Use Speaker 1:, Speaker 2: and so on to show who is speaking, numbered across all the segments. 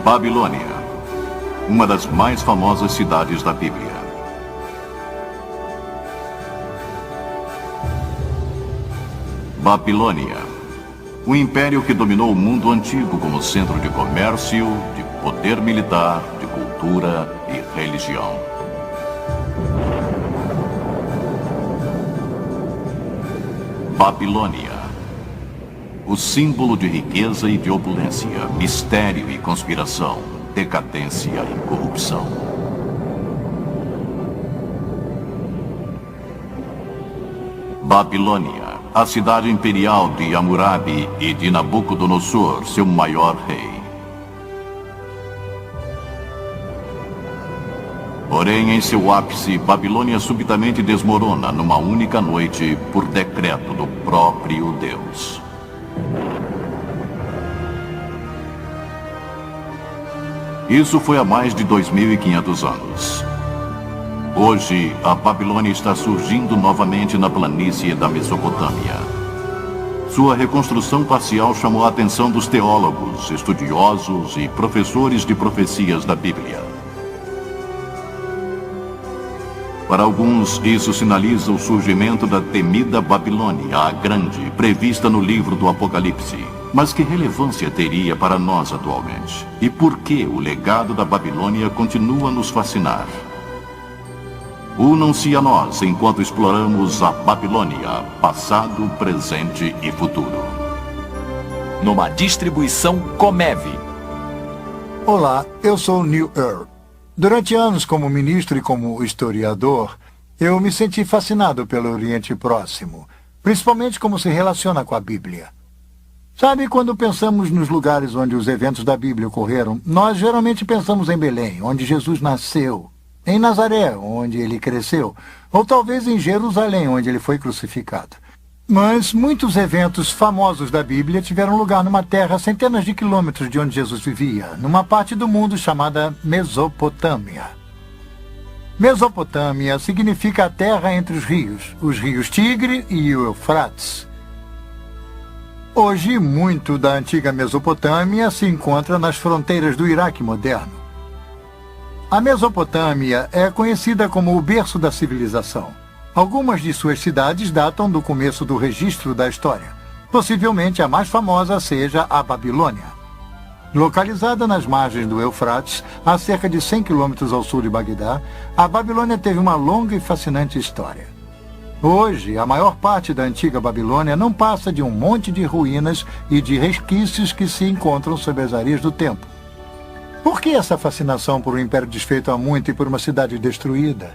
Speaker 1: Babilônia, uma das mais famosas cidades da Bíblia. Babilônia, o império que dominou o mundo antigo como centro de comércio, de poder militar, de cultura e religião. Babilônia, o símbolo de riqueza e de opulência, mistério e conspiração, decadência e corrupção. Babilônia, a cidade imperial de Hammurabi e de Nabucodonosor, seu maior rei. Porém, em seu ápice, Babilônia subitamente desmorona numa única noite por decreto do próprio Deus. Isso foi há mais de 2.500 anos. Hoje, a Babilônia está surgindo novamente na planície da Mesopotâmia. Sua reconstrução parcial chamou a atenção dos teólogos, estudiosos e professores de profecias da Bíblia. Para alguns, isso sinaliza o surgimento da temida Babilônia, a Grande, prevista no livro do Apocalipse. Mas que relevância teria para nós atualmente? E por que o legado da Babilônia continua a nos fascinar? Unam-se a nós enquanto exploramos a Babilônia, passado, presente e futuro.
Speaker 2: Numa distribuição Comev.
Speaker 3: Olá, eu sou Neil Earl. Durante anos como ministro e como historiador, eu me senti fascinado pelo Oriente Próximo, principalmente como se relaciona com a Bíblia. Sabe, quando pensamos nos lugares onde os eventos da Bíblia ocorreram, nós geralmente pensamos em Belém, onde Jesus nasceu, em Nazaré, onde ele cresceu, ou talvez em Jerusalém, onde ele foi crucificado. Mas muitos eventos famosos da Bíblia tiveram lugar numa terra a centenas de quilômetros de onde Jesus vivia, numa parte do mundo chamada Mesopotâmia. Mesopotâmia significa a terra entre os rios Tigre e o Eufrates. Hoje, muito da antiga Mesopotâmia se encontra nas fronteiras do Iraque moderno. A Mesopotâmia é conhecida como o berço da civilização. Algumas de suas cidades datam do começo do registro da história. Possivelmente a mais famosa seja a Babilônia. Localizada nas margens do Eufrates, a cerca de 100 quilômetros ao sul de Bagdá, a Babilônia teve uma longa e fascinante história. Hoje, a maior parte da antiga Babilônia não passa de um monte de ruínas e de resquícios que se encontram sob as areias do tempo. Por que essa fascinação por um império desfeito há muito e por uma cidade destruída?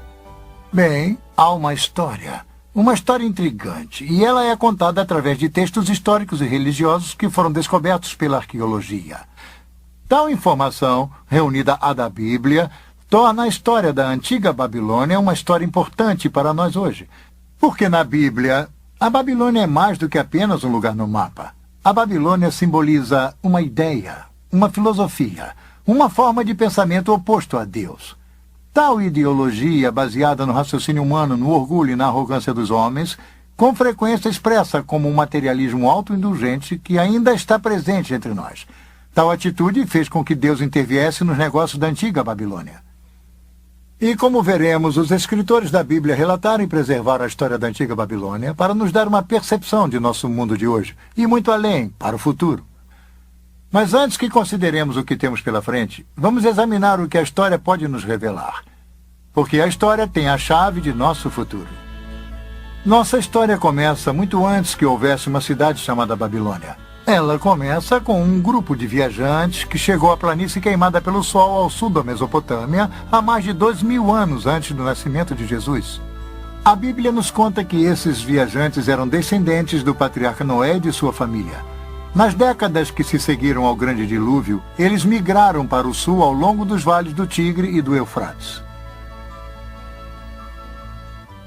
Speaker 3: Bem, há uma história intrigante, e ela é contada através de textos históricos e religiosos que foram descobertos pela arqueologia. Tal informação, reunida à da Bíblia, torna a história da antiga Babilônia uma história importante para nós hoje. Porque na Bíblia, a Babilônia é mais do que apenas um lugar no mapa. A Babilônia simboliza uma ideia, uma filosofia, uma forma de pensamento oposto a Deus. Tal ideologia, baseada no raciocínio humano, no orgulho e na arrogância dos homens, com frequência expressa como um materialismo autoindulgente que ainda está presente entre nós. Tal atitude fez com que Deus interviesse nos negócios da antiga Babilônia. E como veremos, os escritores da Bíblia relataram e preservaram a história da antiga Babilônia para nos dar uma percepção de nosso mundo de hoje, e muito além, para o futuro. Mas antes que consideremos o que temos pela frente, vamos examinar o que a história pode nos revelar. Porque a história tem a chave de nosso futuro. Nossa história começa muito antes que houvesse uma cidade chamada Babilônia. Ela começa com um grupo de viajantes que chegou à planície queimada pelo sol ao sul da Mesopotâmia há mais de 2.000 anos antes do nascimento de Jesus. A Bíblia nos conta que esses viajantes eram descendentes do patriarca Noé e de sua família. Nas décadas que se seguiram ao grande dilúvio, eles migraram para o sul ao longo dos vales do Tigre e do Eufrates.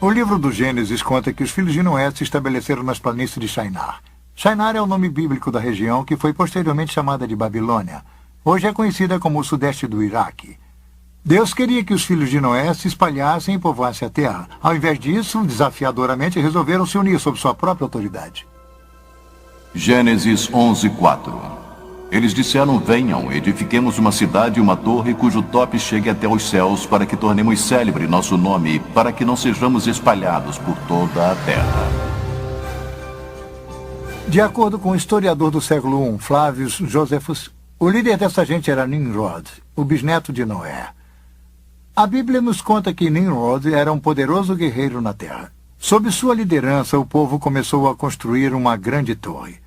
Speaker 3: O livro do Gênesis conta que os filhos de Noé se estabeleceram nas planícies de Shinar. Shinar é o nome bíblico da região que foi posteriormente chamada de Babilônia. Hoje é conhecida como o sudeste do Iraque. Deus queria que os filhos de Noé se espalhassem e povoassem a terra. Ao invés disso, desafiadoramente resolveram se unir sob sua própria autoridade.
Speaker 1: Gênesis 11:4. Eles disseram: venham, edifiquemos uma cidade e uma torre cujo tope chegue até os céus, para que tornemos célebre nosso nome, para que não sejamos espalhados por toda a terra.
Speaker 3: De acordo com o historiador do século I, Flavius Josephus, o líder dessa gente era Nimrod, o bisneto de Noé. A Bíblia nos conta que Nimrod era um poderoso guerreiro na terra. Sob sua liderança, o povo começou a construir uma grande torre.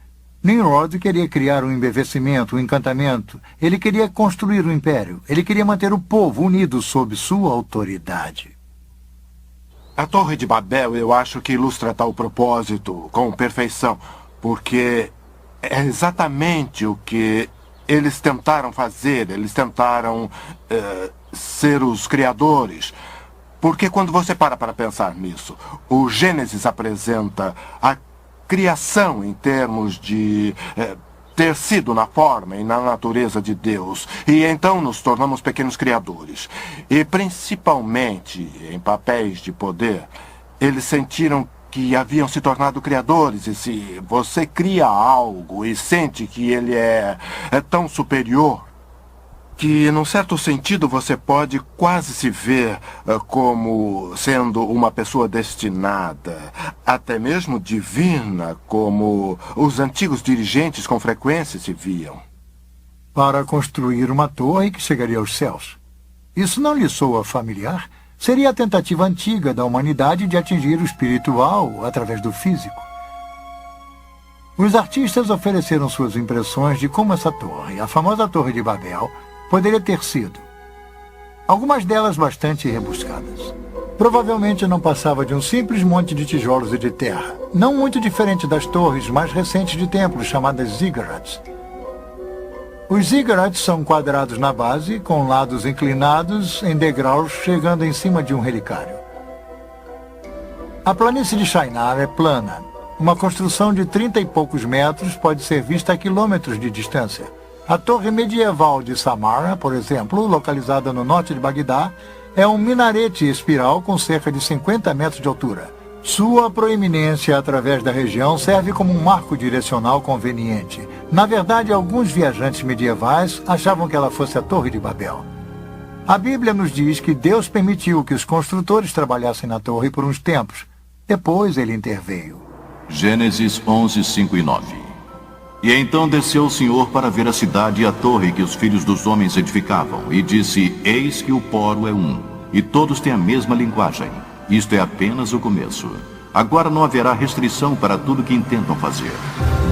Speaker 3: Nimrod queria criar um embevecimento, um encantamento. Ele queria construir um império. Ele queria manter o povo unido sob sua autoridade.
Speaker 4: A Torre de Babel, eu acho que ilustra tal propósito com perfeição, porque é exatamente o que eles tentaram fazer. Eles tentaram ser os criadores. Porque quando você para pensar nisso, o Gênesis apresenta a criação em termos de ter sido na forma e na natureza de Deus. E então nos tornamos pequenos criadores. E principalmente em papéis de poder, eles sentiram que haviam se tornado criadores. E se você cria algo e sente que ele é tão superior, que, num certo sentido, você pode quase se ver como sendo uma pessoa destinada, até mesmo divina, como os antigos dirigentes com frequência se viam.
Speaker 3: Para construir uma torre que chegaria aos céus. Isso não lhe soa familiar? Seria a tentativa antiga da humanidade de atingir o espiritual através do físico. Os artistas ofereceram suas impressões de como essa torre, a famosa Torre de Babel, poderia ter sido. Algumas delas bastante rebuscadas. Provavelmente não passava de um simples monte de tijolos e de terra, não muito diferente das torres mais recentes de templos chamadas ziggurats. Os ziggurats são quadrados na base, com lados inclinados em degraus chegando em cima de um relicário. A planície de Shinar é plana. Uma construção de 30 e poucos metros pode ser vista a quilômetros de distância. A torre medieval de Samarra, por exemplo, localizada no norte de Bagdá, é um minarete espiral com cerca de 50 metros de altura. Sua proeminência através da região serve como um marco direcional conveniente. Na verdade, alguns viajantes medievais achavam que ela fosse a Torre de Babel. A Bíblia nos diz que Deus permitiu que os construtores trabalhassem na torre por uns tempos. Depois ele interveio.
Speaker 1: Gênesis 11, 5 e 9. E então desceu o Senhor para ver a cidade e a torre que os filhos dos homens edificavam, e disse: eis que o poro é um, e todos têm a mesma linguagem. Isto é apenas o começo. Agora não haverá restrição para tudo que intentam fazer.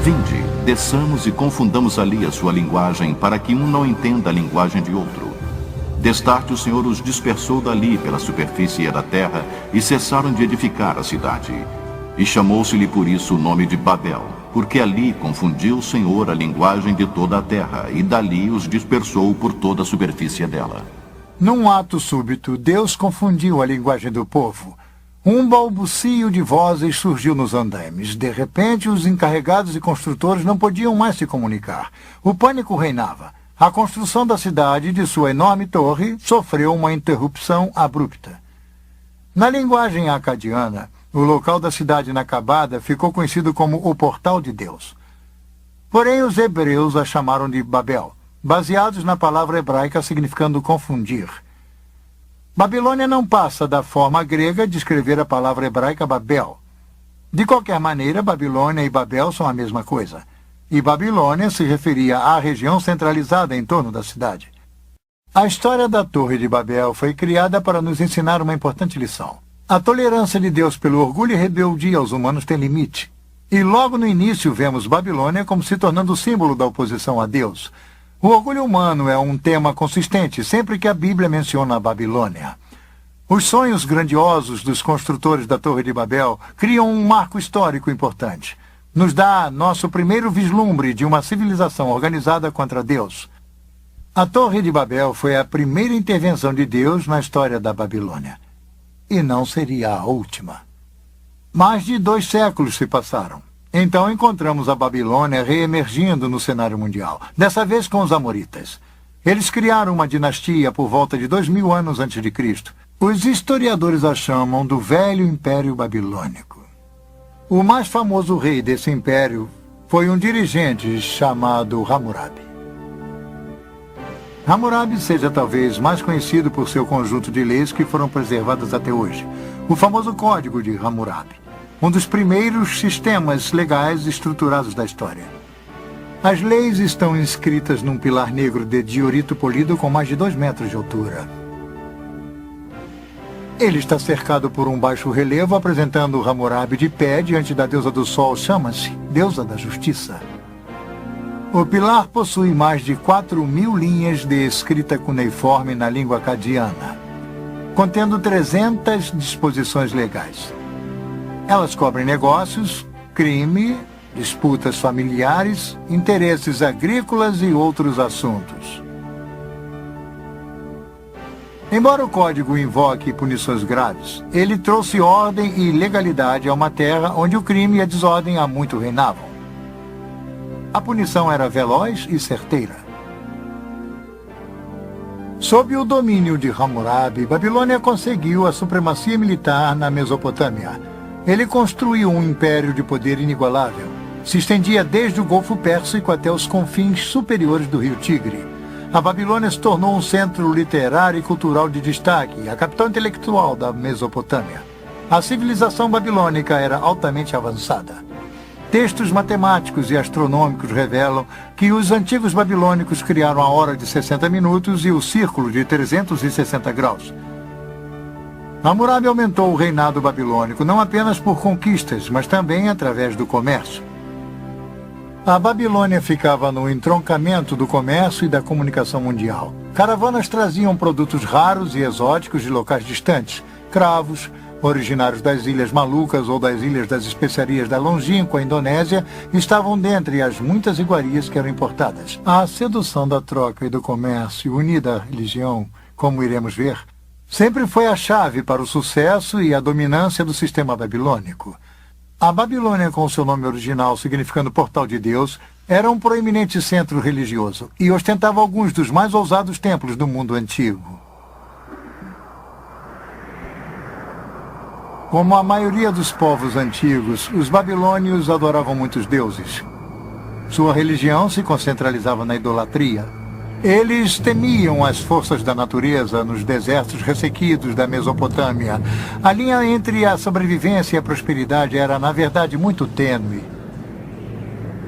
Speaker 1: Vinde, desçamos e confundamos ali a sua linguagem, para que um não entenda a linguagem de outro. Destarte o Senhor os dispersou dali pela superfície da terra, e cessaram de edificar a cidade. E chamou-se-lhe por isso o nome de Babel, porque ali confundiu o Senhor a linguagem de toda a terra, e dali os dispersou por toda a superfície dela.
Speaker 3: Num ato súbito, Deus confundiu a linguagem do povo. Um balbucio de vozes surgiu nos andaimes. De repente, os encarregados e construtores não podiam mais se comunicar. O pânico reinava. A construção da cidade e de sua enorme torre sofreu uma interrupção abrupta. Na linguagem acadiana, o local da cidade inacabada ficou conhecido como o Portal de Deus. Porém, os hebreus a chamaram de Babel, baseados na palavra hebraica significando confundir. Babilônia não passa da forma grega de escrever a palavra hebraica Babel. De qualquer maneira, Babilônia e Babel são a mesma coisa. E Babilônia se referia à região centralizada em torno da cidade. A história da Torre de Babel foi criada para nos ensinar uma importante lição. A tolerância de Deus pelo orgulho e rebeldia aos humanos tem limite. E logo no início vemos Babilônia como se tornando o símbolo da oposição a Deus. O orgulho humano é um tema consistente sempre que a Bíblia menciona a Babilônia. Os sonhos grandiosos dos construtores da Torre de Babel criam um marco histórico importante. Nos dá nosso primeiro vislumbre de uma civilização organizada contra Deus. A Torre de Babel foi a primeira intervenção de Deus na história da Babilônia. E não seria a última. Mais de 2 séculos se passaram. Então encontramos a Babilônia reemergindo no cenário mundial, dessa vez com os amoritas. Eles criaram uma dinastia por volta de 2000 anos antes de Cristo. Os historiadores a chamam do Velho Império Babilônico. O mais famoso rei desse império foi um dirigente chamado Hammurabi. Hammurabi seja talvez mais conhecido por seu conjunto de leis que foram preservadas até hoje, o famoso Código de Hammurabi, um dos primeiros sistemas legais estruturados da história. As leis estão inscritas num pilar negro de diorito polido com mais de 2 metros de altura. Ele está cercado por um baixo relevo apresentando Hammurabi de pé diante da deusa do sol Shamash, deusa da justiça. O pilar possui mais de 4.000 linhas de escrita cuneiforme na língua acadiana, contendo 300 disposições legais. Elas cobrem negócios, crime, disputas familiares, interesses agrícolas e outros assuntos. Embora o código invoque punições graves, ele trouxe ordem e legalidade a uma terra onde o crime e a desordem há muito reinavam. A punição era veloz e certeira. Sob o domínio de Hammurabi, Babilônia conseguiu a supremacia militar na Mesopotâmia. Ele construiu um império de poder inigualável. Se estendia desde o Golfo Pérsico até os confins superiores do rio Tigre. A Babilônia se tornou um centro literário e cultural de destaque, a capital intelectual da Mesopotâmia. A civilização babilônica era altamente avançada. Textos matemáticos e astronômicos revelam que os antigos babilônicos criaram a hora de 60 minutos e o círculo de 360 graus. Hammurabi aumentou o reinado babilônico não apenas por conquistas, mas também através do comércio. A Babilônia ficava no entroncamento do comércio e da comunicação mundial. Caravanas traziam produtos raros e exóticos de locais distantes, cravos, originários das Ilhas Malucas ou das Ilhas das Especiarias da longínqua Indonésia, estavam dentre as muitas iguarias que eram importadas. A sedução da troca e do comércio, unida à religião, como iremos ver, sempre foi a chave para o sucesso e a dominância do sistema babilônico. A Babilônia, com seu nome original significando Portal de Deus, era um proeminente centro religioso e ostentava alguns dos mais ousados templos do mundo antigo. Como a maioria dos povos antigos, os babilônios adoravam muitos deuses. Sua religião se concentralizava na idolatria. Eles temiam as forças da natureza nos desertos ressequidos da Mesopotâmia. A linha entre a sobrevivência e a prosperidade era, na verdade, muito tênue.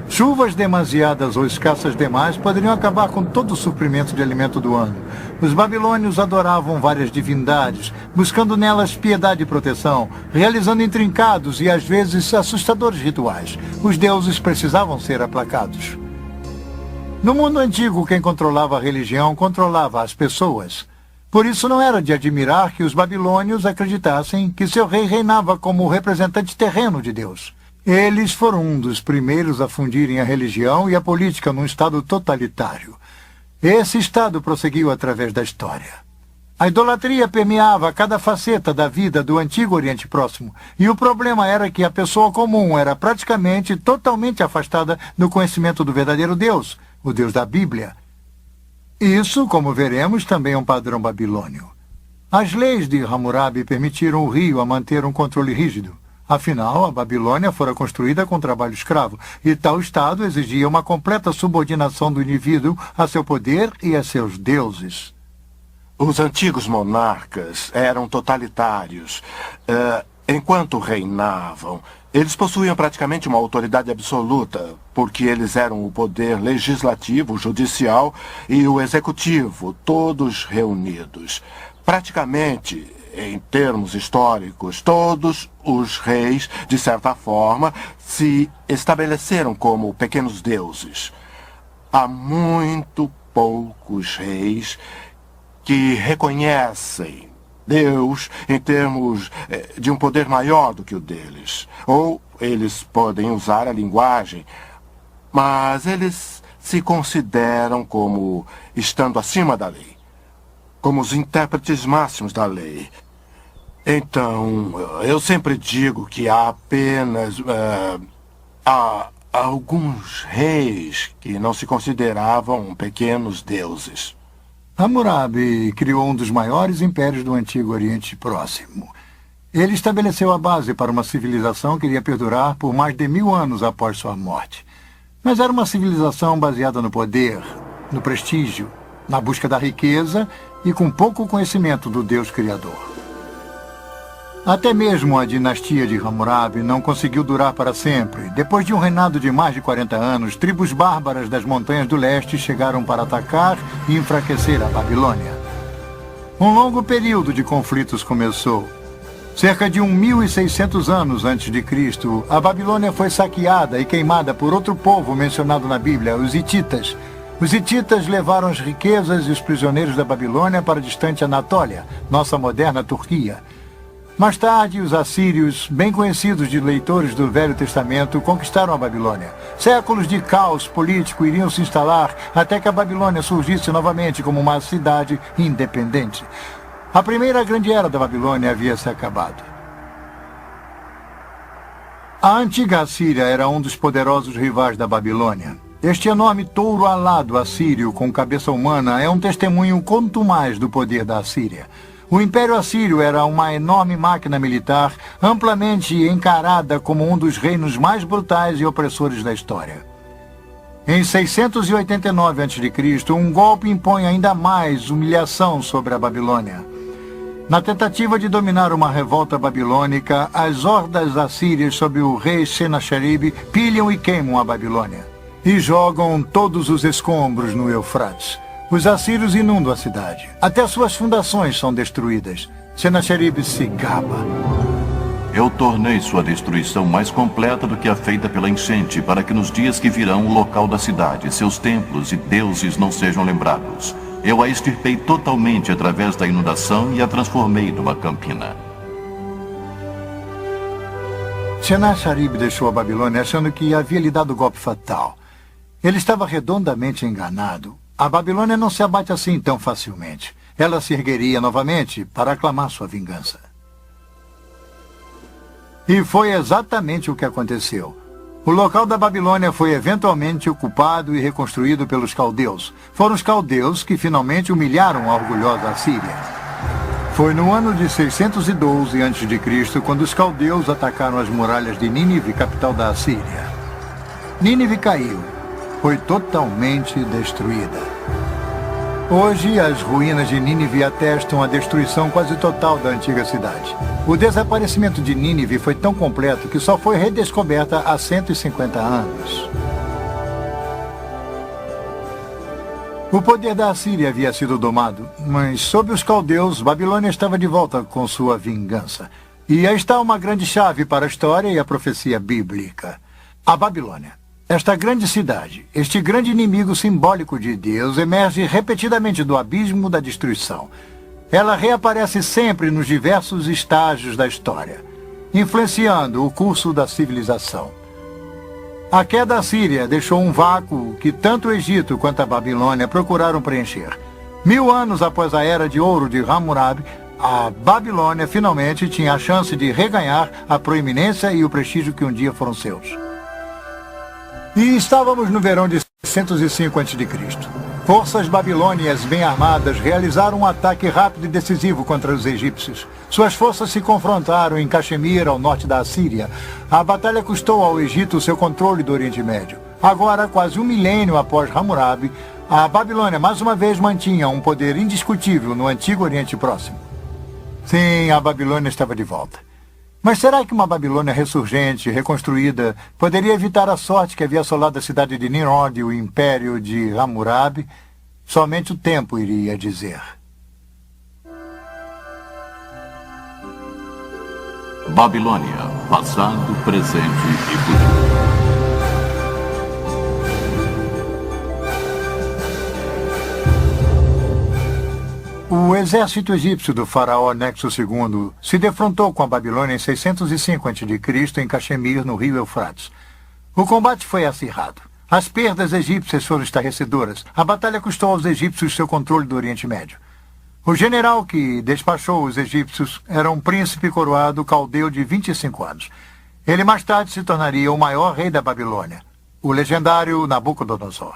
Speaker 3: Chuvas demasiadas ou escassas demais poderiam acabar com todo o suprimento de alimento do ano. Os babilônios adoravam várias divindades, buscando nelas piedade e proteção, realizando intrincados e às vezes assustadores rituais. Os deuses precisavam ser aplacados. No mundo antigo, quem controlava a religião controlava as pessoas. Por isso não era de admirar que os babilônios acreditassem que seu rei reinava como o representante terreno de Deus. Eles foram um dos primeiros a fundirem a religião e a política num estado totalitário. Esse estado prosseguiu através da história. A idolatria permeava cada faceta da vida do antigo Oriente Próximo, e o problema era que a pessoa comum era praticamente totalmente afastada do conhecimento do verdadeiro Deus, o Deus da Bíblia. Isso, como veremos, também é um padrão babilônio. As leis de Hammurabi permitiram o rio a manter um controle rígido. Afinal, a Babilônia fora construída com trabalho escravo, e tal estado exigia uma completa subordinação do indivíduo a seu poder e a seus deuses.
Speaker 4: Os antigos monarcas eram totalitários. Enquanto reinavam, eles possuíam praticamente uma autoridade absoluta, porque eles eram o poder legislativo, judicial e o executivo, todos reunidos. Praticamente, em termos históricos, todos os reis, de certa forma, se estabeleceram como pequenos deuses. Há muito poucos reis que reconhecem Deus em termos de um poder maior do que o deles. Ou eles podem usar a linguagem, mas eles se consideram como estando acima da lei, como os intérpretes máximos da lei. Então, eu sempre digo que há apenas há alguns reis que não se consideravam pequenos deuses.
Speaker 3: Hammurabi criou um dos maiores impérios do Antigo Oriente Próximo. Ele estabeleceu a base para uma civilização que iria perdurar por mais de 1000 anos após sua morte. Mas era uma civilização baseada no poder, no prestígio na busca da riqueza e com pouco conhecimento do Deus Criador. Até mesmo a dinastia de Hammurabi não conseguiu durar para sempre. Depois de um reinado de mais de 40 anos, tribos bárbaras das montanhas do leste chegaram para atacar e enfraquecer a Babilônia. Um longo período de conflitos começou. Cerca de 1.600 anos antes de Cristo, a Babilônia foi saqueada e queimada por outro povo mencionado na Bíblia, os hititas. Os hititas levaram as riquezas e os prisioneiros da Babilônia para a distante Anatólia, nossa moderna Turquia. Mais tarde, os assírios, bem conhecidos de leitores do Velho Testamento, conquistaram a Babilônia. Séculos de caos político iriam se instalar até que a Babilônia surgisse novamente como uma cidade independente. A primeira grande era da Babilônia havia se acabado. A antiga Assíria era um dos poderosos rivais da Babilônia. Este enorme touro alado assírio com cabeça humana é um testemunho contumaz do poder da Assíria. O Império Assírio era uma enorme máquina militar, amplamente encarada como um dos reinos mais brutais e opressores da história. Em 689 a.C., um golpe impõe ainda mais humilhação sobre a Babilônia. Na tentativa de dominar uma revolta babilônica, as hordas assírias sob o rei Senacherib pilham e queimam a Babilônia e jogam todos os escombros no Eufrates. Os assírios inundam a cidade. Até suas fundações são destruídas. Senacherib se gaba.
Speaker 1: Eu tornei sua destruição mais completa do que a feita pela enchente, para que nos dias que virão o local da cidade, seus templos e deuses não sejam lembrados. Eu a extirpei totalmente através da inundação e a transformei numa campina.
Speaker 3: Senacherib deixou a Babilônia achando que havia lhe dado o golpe fatal. Ele estava redondamente enganado. A Babilônia não se abate assim tão facilmente. Ela se ergueria novamente para aclamar sua vingança. E foi exatamente o que aconteceu. O local da Babilônia foi eventualmente ocupado e reconstruído pelos caldeus. Foram os caldeus que finalmente humilharam a orgulhosa Assíria. Foi no ano de 612 a.C. quando os caldeus atacaram as muralhas de Nínive, capital da Assíria. Nínive caiu. Foi totalmente destruída. Hoje, as ruínas de Nínive atestam a destruição quase total da antiga cidade. O desaparecimento de Nínive foi tão completo que só foi redescoberta há 150 anos. O poder da Assíria havia sido domado, mas sob os caldeus, Babilônia estava de volta com sua vingança. E aí está uma grande chave para a história e a profecia bíblica. A Babilônia. Esta grande cidade, este grande inimigo simbólico de Deus, emerge repetidamente do abismo da destruição. Ela reaparece sempre nos diversos estágios da história, influenciando o curso da civilização. A queda assíria deixou um vácuo que tanto o Egito quanto a Babilônia procuraram preencher. 1000 anos após a Era de Ouro de Hammurabi, a Babilônia finalmente tinha a chance de reganhar a proeminência e o prestígio que um dia foram seus. E estávamos no verão de 605 a.C. Forças babilônias bem armadas realizaram um ataque rápido e decisivo contra os egípcios. Suas forças se confrontaram em Caxemir, ao norte da Assíria. A batalha custou ao Egito seu controle do Oriente Médio. Agora, quase um milênio após Hammurabi, a Babilônia mais uma vez mantinha um poder indiscutível no antigo Oriente Próximo. Sim, a Babilônia estava de volta. Mas será que uma Babilônia ressurgente, reconstruída, poderia evitar a sorte que havia assolado a cidade de Nimrod e o império de Hammurabi? Somente o tempo iria dizer.
Speaker 1: Babilônia, passado, presente e futuro.
Speaker 3: O exército egípcio do faraó Nexo II se defrontou com a Babilônia em 605 a.C. em Caxemir, no rio Eufrates. O combate foi acirrado. As perdas egípcias foram estarrecedoras. A batalha custou aos egípcios seu controle do Oriente Médio. O general que despachou os egípcios era um príncipe coroado caldeu de 25 anos. Ele mais tarde se tornaria o maior rei da Babilônia, o legendário Nabucodonosor.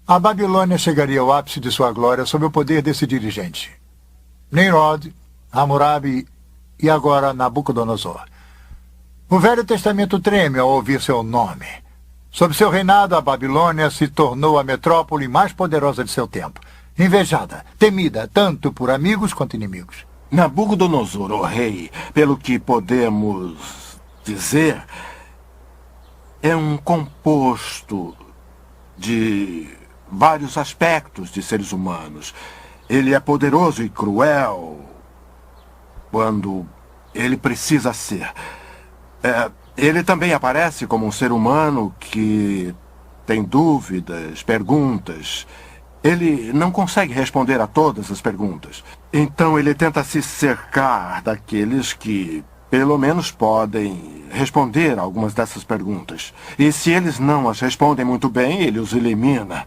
Speaker 3: A Babilônia chegaria ao ápice de sua glória sob o poder desse dirigente. Nimrod, Hammurabi e agora Nabucodonosor. O Velho Testamento treme ao ouvir seu nome. Sob seu reinado, a Babilônia se tornou a metrópole mais poderosa de seu tempo. invejada, temida tanto por amigos quanto inimigos.
Speaker 4: Nabucodonosor, o rei, pelo que podemos dizer, é um composto de vários aspectos de seres humanos. Ele é poderoso e cruel quando ele precisa ser. Ele também aparece como um ser humano que tem dúvidas, perguntas. Ele não consegue responder a todas as perguntas. Então ele tenta se cercar daqueles que, pelo menos, podem responder a algumas dessas perguntas. E se eles não as respondem muito bem, ele os elimina.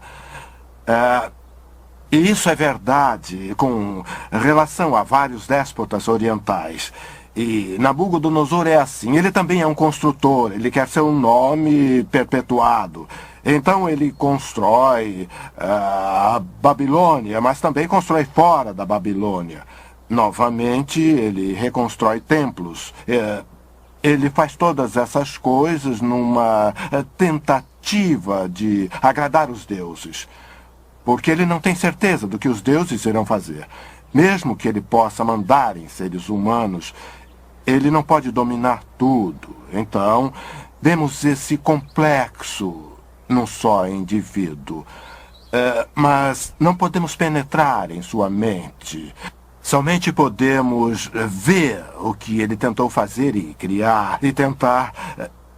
Speaker 4: E isso é verdade com relação a vários déspotas orientais. E Nabucodonosor é assim. Ele também é um construtor. Ele quer seu nome perpetuado. Então ele constrói a Babilônia, mas também constrói fora da Babilônia. Novamente, ele reconstrói templos. Ele faz todas essas coisas numa tentativa de agradar os deuses. Porque ele não tem certeza do que os deuses irão fazer. Mesmo que ele possa mandar em seres humanos, ele não pode dominar tudo. Então, vemos esse complexo num só indivíduo. Mas não podemos penetrar em sua mente. Somente podemos ver o que ele tentou fazer e criar, e tentar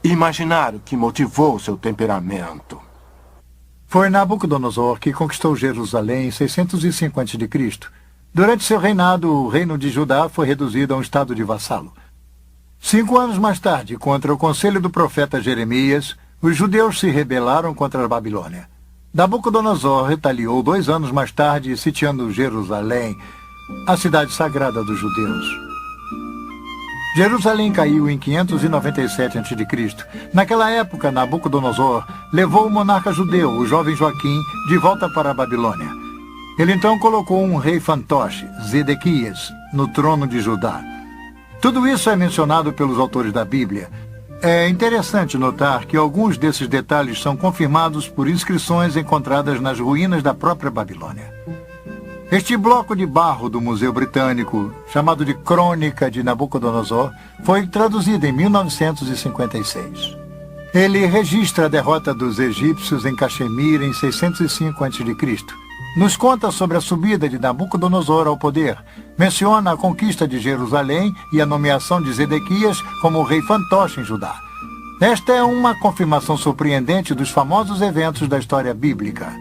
Speaker 4: imaginar o que motivou seu temperamento.
Speaker 3: Foi Nabucodonosor que conquistou Jerusalém em 605 a.C. Durante seu reinado, o reino de Judá foi reduzido a um estado de vassalo. 5 anos mais tarde, contra o conselho do profeta Jeremias, os judeus se rebelaram contra a Babilônia. Nabucodonosor retaliou 2 anos mais tarde, sitiando Jerusalém, a cidade sagrada dos judeus. Jerusalém caiu em 597 a.C. Naquela época, Nabucodonosor levou o monarca judeu, o jovem Joaquim, de volta para a Babilônia. Ele então colocou um rei fantoche, Zedequias, no trono de Judá. Tudo isso é mencionado pelos autores da Bíblia. É interessante notar que alguns desses detalhes são confirmados por inscrições encontradas nas ruínas da própria Babilônia. Este bloco de barro do Museu Britânico, chamado de Crônica de Nabucodonosor, foi traduzido em 1956. Ele registra a derrota dos egípcios em Caxemira em 605 a.C. Nos conta sobre a subida de Nabucodonosor ao poder, menciona a conquista de Jerusalém e a nomeação de Zedequias como rei fantoche em Judá. Esta é uma confirmação surpreendente dos famosos eventos da história bíblica.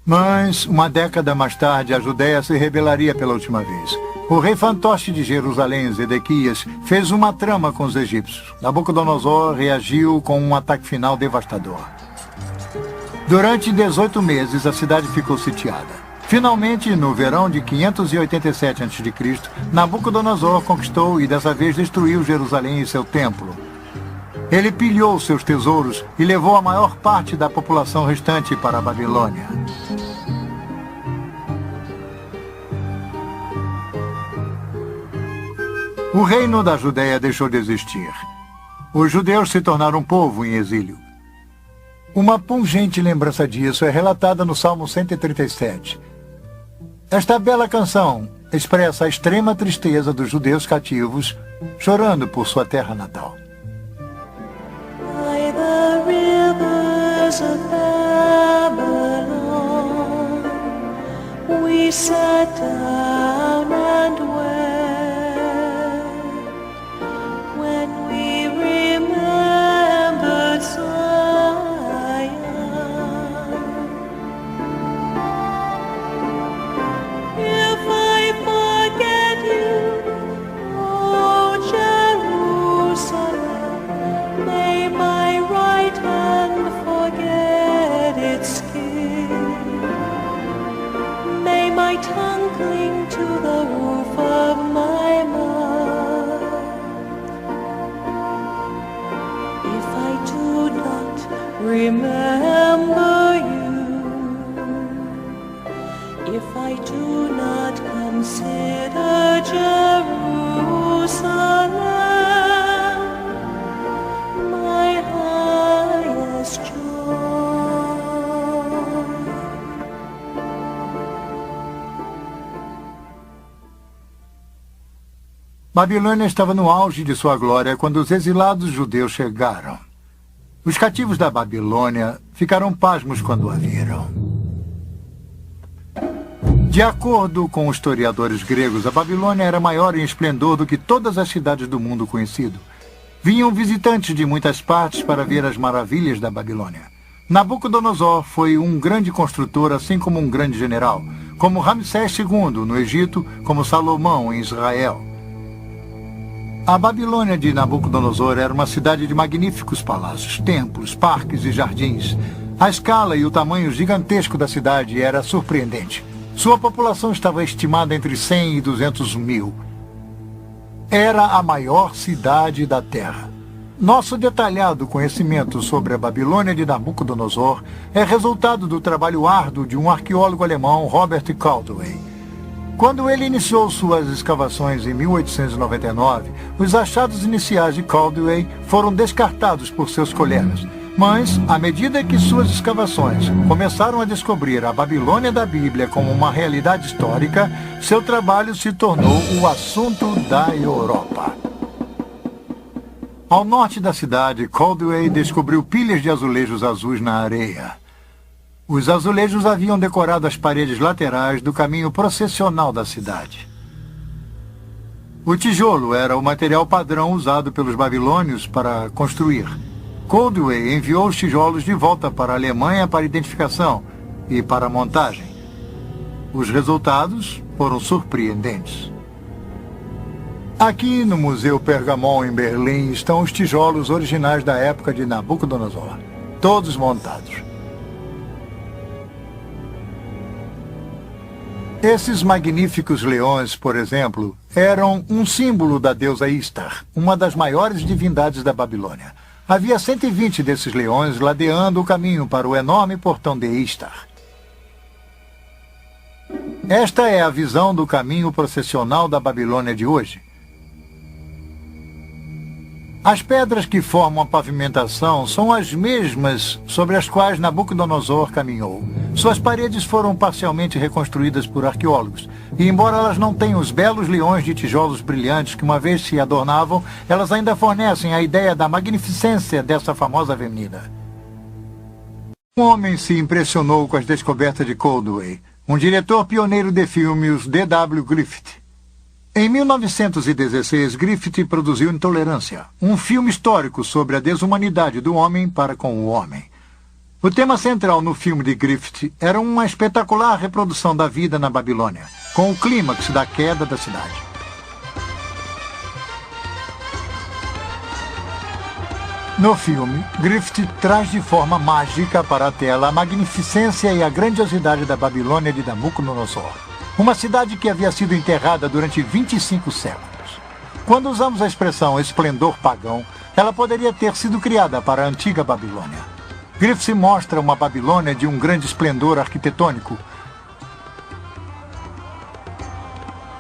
Speaker 3: Mas, uma década mais tarde, a Judéia se rebelaria pela última vez. O rei fantoche de Jerusalém, Zedequias, fez uma trama com os egípcios. Nabucodonosor reagiu com um ataque final devastador. Durante 18 meses, a cidade ficou sitiada. Finalmente, no verão de 587 a.C., Nabucodonosor conquistou e dessa vez destruiu Jerusalém e seu templo. Ele pilhou seus tesouros e levou a maior parte da população restante para a Babilônia. O reino da Judéia deixou de existir. Os judeus se tornaram um povo em exílio. Uma pungente lembrança disso é relatada no Salmo 137. Esta bela canção expressa a extrema tristeza dos judeus cativos, chorando por sua terra natal.
Speaker 5: By the rivers of Babylon, we sat down and wept when we remembered Zion. If I forget you, O Jerusalem, may my right hand forget its king. May my tongue cling to the roof of my mouth. If I do not remember you, if I do not consider Jerusalem, my highest joy.
Speaker 3: Babilônia estava no auge de sua glória quando os exilados judeus chegaram. Os cativos da Babilônia ficaram pasmos quando a viram. De acordo com os historiadores gregos, a Babilônia era maior em esplendor do que todas as cidades do mundo conhecido. Vinham visitantes de muitas partes para ver as maravilhas da Babilônia. Nabucodonosor foi um grande construtor, assim como um grande general, como Ramsés II no Egito, como Salomão em Israel. A Babilônia de Nabucodonosor era uma cidade de magníficos palácios, templos, parques e jardins. A escala e o tamanho gigantesco da cidade era surpreendente. Sua população estava estimada entre 100 e 200 mil. Era a maior cidade da Terra. Nosso detalhado conhecimento sobre a Babilônia de Nabucodonosor é resultado do trabalho árduo de um arqueólogo alemão, Robert Caldwell. Quando ele iniciou suas escavações em 1899, os achados iniciais de Caldwell foram descartados por seus colegas. Mas, à medida que suas escavações começaram a descobrir a Babilônia da Bíblia como uma realidade histórica, seu trabalho se tornou o assunto da Europa. Ao norte da cidade, Caldwell descobriu pilhas de azulejos azuis na areia. Os azulejos haviam decorado as paredes laterais do caminho processional da cidade. O tijolo era o material padrão usado pelos babilônios para construir. Caldwell enviou os tijolos de volta para a Alemanha para identificação e para montagem. Os resultados foram surpreendentes. Aqui no Museu Pergamon, em Berlim, estão os tijolos originais da época de Nabucodonosor, todos montados. Esses magníficos leões, por exemplo, eram um símbolo da deusa Istar, uma das maiores divindades da Babilônia. Havia 120 desses leões ladeando o caminho para o enorme portão de Istar. Esta é a visão do caminho processional da Babilônia de hoje. As pedras que formam a pavimentação são as mesmas sobre as quais Nabucodonosor caminhou. Suas paredes foram parcialmente reconstruídas por arqueólogos, e embora elas não tenham os belos leões de tijolos brilhantes que uma vez se adornavam, elas ainda fornecem a ideia da magnificência dessa famosa avenida. Um homem se impressionou com as descobertas de Caldwell, um diretor pioneiro de filmes, D.W. Griffith. Em 1916, Griffith produziu Intolerância, um filme histórico sobre a desumanidade do homem para com o homem. O tema central no filme de Griffith era uma espetacular reprodução da vida na Babilônia, com o clímax da queda da cidade. No filme, Griffith traz de forma mágica para a tela a magnificência e a grandiosidade da Babilônia de Nabucodonosor. Uma cidade que havia sido enterrada durante 25 séculos. Quando usamos a expressão esplendor pagão, ela poderia ter sido criada para a antiga Babilônia. Griffith mostra uma Babilônia de um grande esplendor arquitetônico.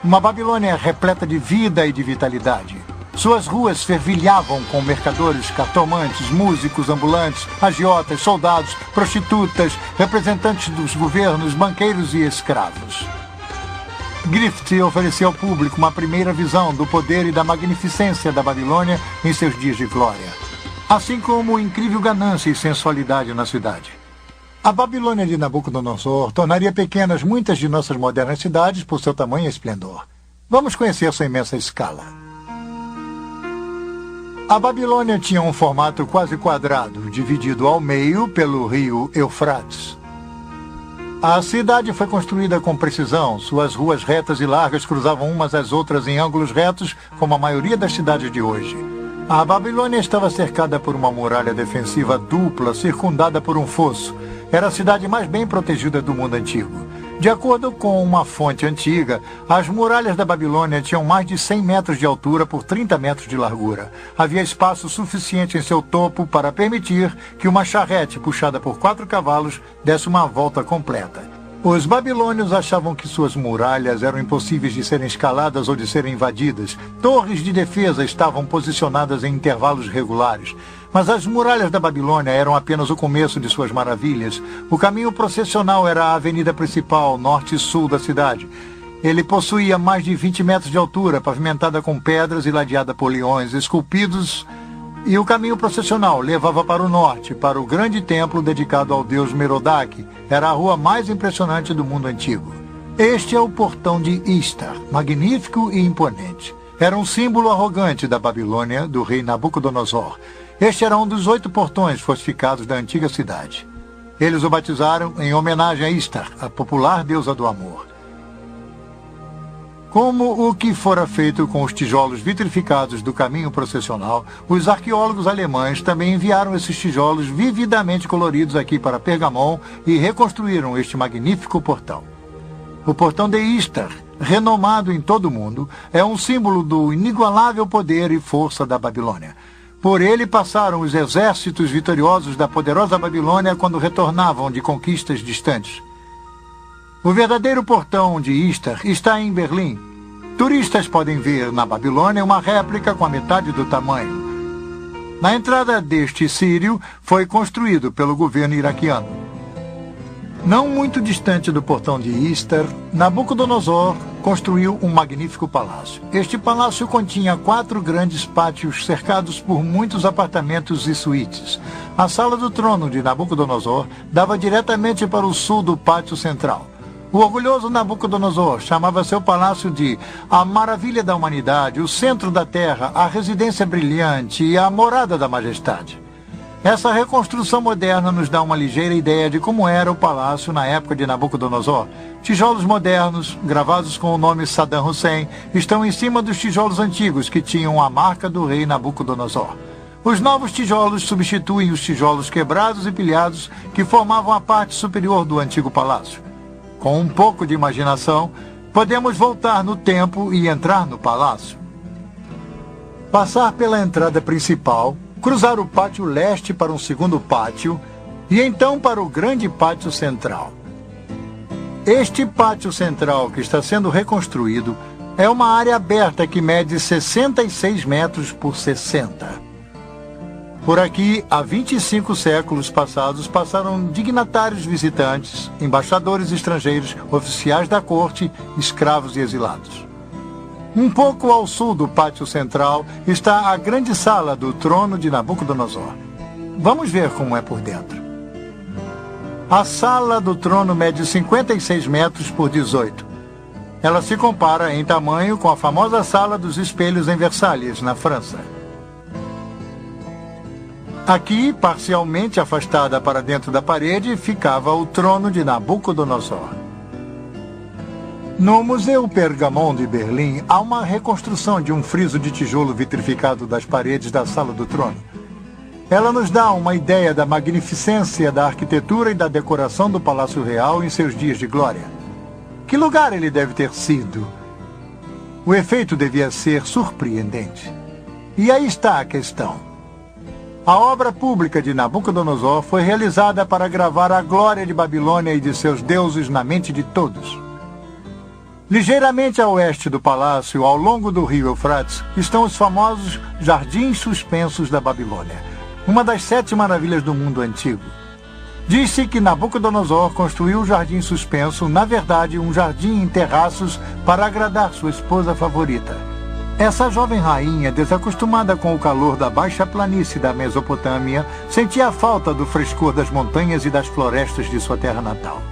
Speaker 3: Uma Babilônia repleta de vida e de vitalidade. Suas ruas fervilhavam com mercadores, cartomantes, músicos ambulantes, agiotas, soldados, prostitutas, representantes dos governos, banqueiros e escravos. Griffith ofereceu ao público uma primeira visão do poder e da magnificência da Babilônia em seus dias de glória, assim como incrível ganância e sensualidade na cidade. A Babilônia de Nabucodonosor tornaria pequenas muitas de nossas modernas cidades por seu tamanho e esplendor. Vamos conhecer sua imensa escala. A Babilônia tinha um formato quase quadrado, dividido ao meio pelo rio Eufrates. A cidade foi construída com precisão. Suas ruas retas e largas cruzavam umas às outras em ângulos retos, como a maioria das cidades de hoje. A Babilônia estava cercada por uma muralha defensiva dupla, circundada por um fosso. Era a cidade mais bem protegida do mundo antigo. De acordo com uma fonte antiga, as muralhas da Babilônia tinham mais de 100 metros de altura por 30 metros de largura. Havia espaço suficiente em seu topo para permitir que uma charrete puxada por 4 cavalos desse uma volta completa. Os babilônios achavam que suas muralhas eram impossíveis de serem escaladas ou de serem invadidas. Torres de defesa estavam posicionadas em intervalos regulares. Mas as muralhas da Babilônia eram apenas o começo de suas maravilhas. O caminho processional era a avenida principal, norte e sul da cidade. Ele possuía mais de 20 metros de altura, pavimentada com pedras e ladeada por leões esculpidos, e o caminho processional levava para o norte, para o grande templo dedicado ao deus Merodach. Era a rua mais impressionante do mundo antigo. Este é o portão de Istar, magnífico e imponente. Era um símbolo arrogante da Babilônia, do rei Nabucodonosor. Este era um dos 8 portões fortificados da antiga cidade. Eles o batizaram em homenagem a Istar, a popular deusa do amor. Como o que fora feito com os tijolos vitrificados do caminho processional, os arqueólogos alemães também enviaram esses tijolos vividamente coloridos aqui para Pergamon e reconstruíram este magnífico portão. O portão de Istar, renomado em todo o mundo, é um símbolo do inigualável poder e força da Babilônia. Por ele passaram os exércitos vitoriosos da poderosa Babilônia quando retornavam de conquistas distantes. O verdadeiro portão de Istar está em Berlim. Turistas podem ver na Babilônia uma réplica com a metade do tamanho. Na entrada deste sírio foi construído pelo governo iraquiano. Não muito distante do portão de Istar, Nabucodonosor construiu um magnífico palácio. Este palácio continha 4 grandes pátios cercados por muitos apartamentos e suítes. A sala do trono de Nabucodonosor dava diretamente para o sul do pátio central. O orgulhoso Nabucodonosor chamava seu palácio de a maravilha da humanidade, o centro da terra, a residência brilhante e a morada da majestade. Essa reconstrução moderna nos dá uma ligeira ideia de como era o palácio na época de Nabucodonosor. Tijolos modernos, gravados com o nome Saddam Hussein, estão em cima dos tijolos antigos que tinham a marca do rei Nabucodonosor. Os novos tijolos substituem os tijolos quebrados e pilhados que formavam a parte superior do antigo palácio. Com um pouco de imaginação, podemos voltar no tempo e entrar no palácio. Passar pela entrada principal, cruzar o pátio leste para um segundo pátio e então para o grande pátio central. Este pátio central que está sendo reconstruído é uma área aberta que mede 66 metros por 60. Por aqui, há 25 séculos passados, passaram dignatários visitantes, embaixadores estrangeiros, oficiais da corte, escravos e exilados. Um pouco ao sul do pátio central está a grande sala do trono de Nabucodonosor. Vamos ver como é por dentro. A sala do trono mede 56 metros por 18. Ela se compara em tamanho com a famosa Sala dos Espelhos em Versalhes, na França. Aqui, parcialmente afastada para dentro da parede, ficava o trono de Nabucodonosor. No Museu Pergamon de Berlim, há uma reconstrução de um friso de tijolo vitrificado das paredes da Sala do Trono. Ela nos dá uma ideia da magnificência da arquitetura e da decoração do Palácio Real em seus dias de glória. Que lugar ele deve ter sido? O efeito devia ser surpreendente. E aí está a questão. A obra pública de Nabucodonosor foi realizada para gravar a glória de Babilônia e de seus deuses na mente de todos. Ligeiramente a oeste do palácio, ao longo do rio Eufrates, estão os famosos Jardins Suspensos da Babilônia, uma das 7 maravilhas do mundo antigo. Diz-se que Nabucodonosor construiu o Jardim Suspenso, na verdade um jardim em terraços, para agradar sua esposa favorita. Essa jovem rainha, desacostumada com o calor da baixa planície da Mesopotâmia, sentia a falta do frescor das montanhas e das florestas de sua terra natal.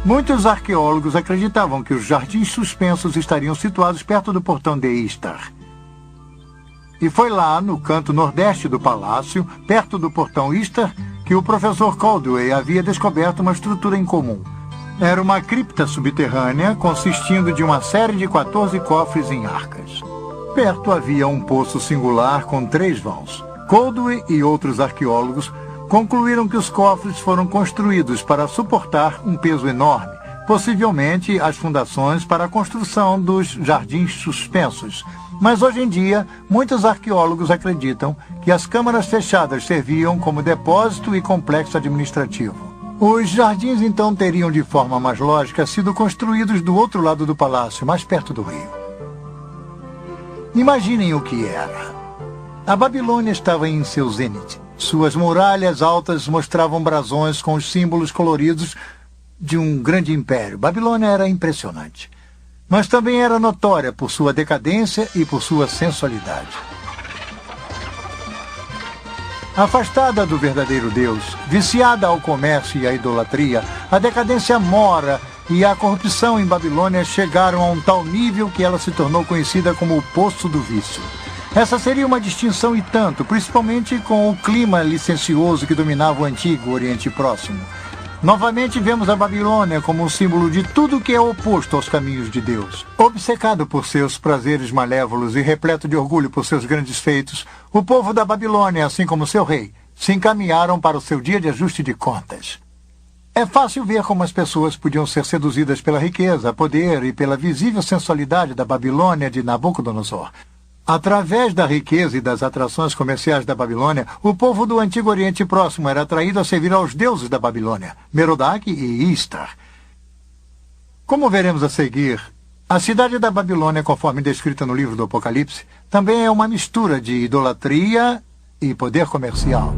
Speaker 3: Muitos arqueólogos acreditavam que os jardins suspensos estariam situados perto do portão de Istar. E foi lá, no canto nordeste do palácio, perto do portão Istar, que o professor Caldwell havia descoberto uma estrutura incomum. Era uma cripta subterrânea consistindo de uma série de 14 cofres em arcas. Perto havia um poço singular com 3 vãos. Caldwell e outros arqueólogos concluíram que os cofres foram construídos para suportar um peso enorme, possivelmente as fundações para a construção dos jardins suspensos. Mas hoje em dia, muitos arqueólogos acreditam que as câmaras fechadas serviam como depósito e complexo administrativo. Os jardins, então, teriam, de forma mais lógica, sido construídos do outro lado do palácio, mais perto do rio. Imaginem o que era. A Babilônia estava em seu zênite. Suas muralhas altas mostravam brasões com os símbolos coloridos de um grande império. Babilônia era impressionante. mas também era notória por sua decadência e por sua sensualidade. Afastada do verdadeiro Deus, viciada ao comércio e à idolatria, a decadência mora e a corrupção em Babilônia chegaram a um tal nível que ela se tornou conhecida como o Poço do Vício. Essa seria uma distinção e tanto, principalmente com o clima licencioso que dominava o antigo Oriente Próximo. Novamente vemos a Babilônia como um símbolo de tudo que é oposto aos caminhos de Deus. Obcecado por seus prazeres malévolos e repleto de orgulho por seus grandes feitos, o povo da Babilônia, assim como seu rei, se encaminharam para o seu dia de ajuste de contas. É fácil ver como as pessoas podiam ser seduzidas pela riqueza, poder e pela visível sensualidade da Babilônia de Nabucodonosor. Através da riqueza e das atrações comerciais da Babilônia, o povo do Antigo Oriente Próximo era atraído a servir aos deuses da Babilônia, Merodach e Istar. Como veremos a seguir, a cidade da Babilônia, conforme descrita no livro do Apocalipse, também é uma mistura de idolatria e poder comercial.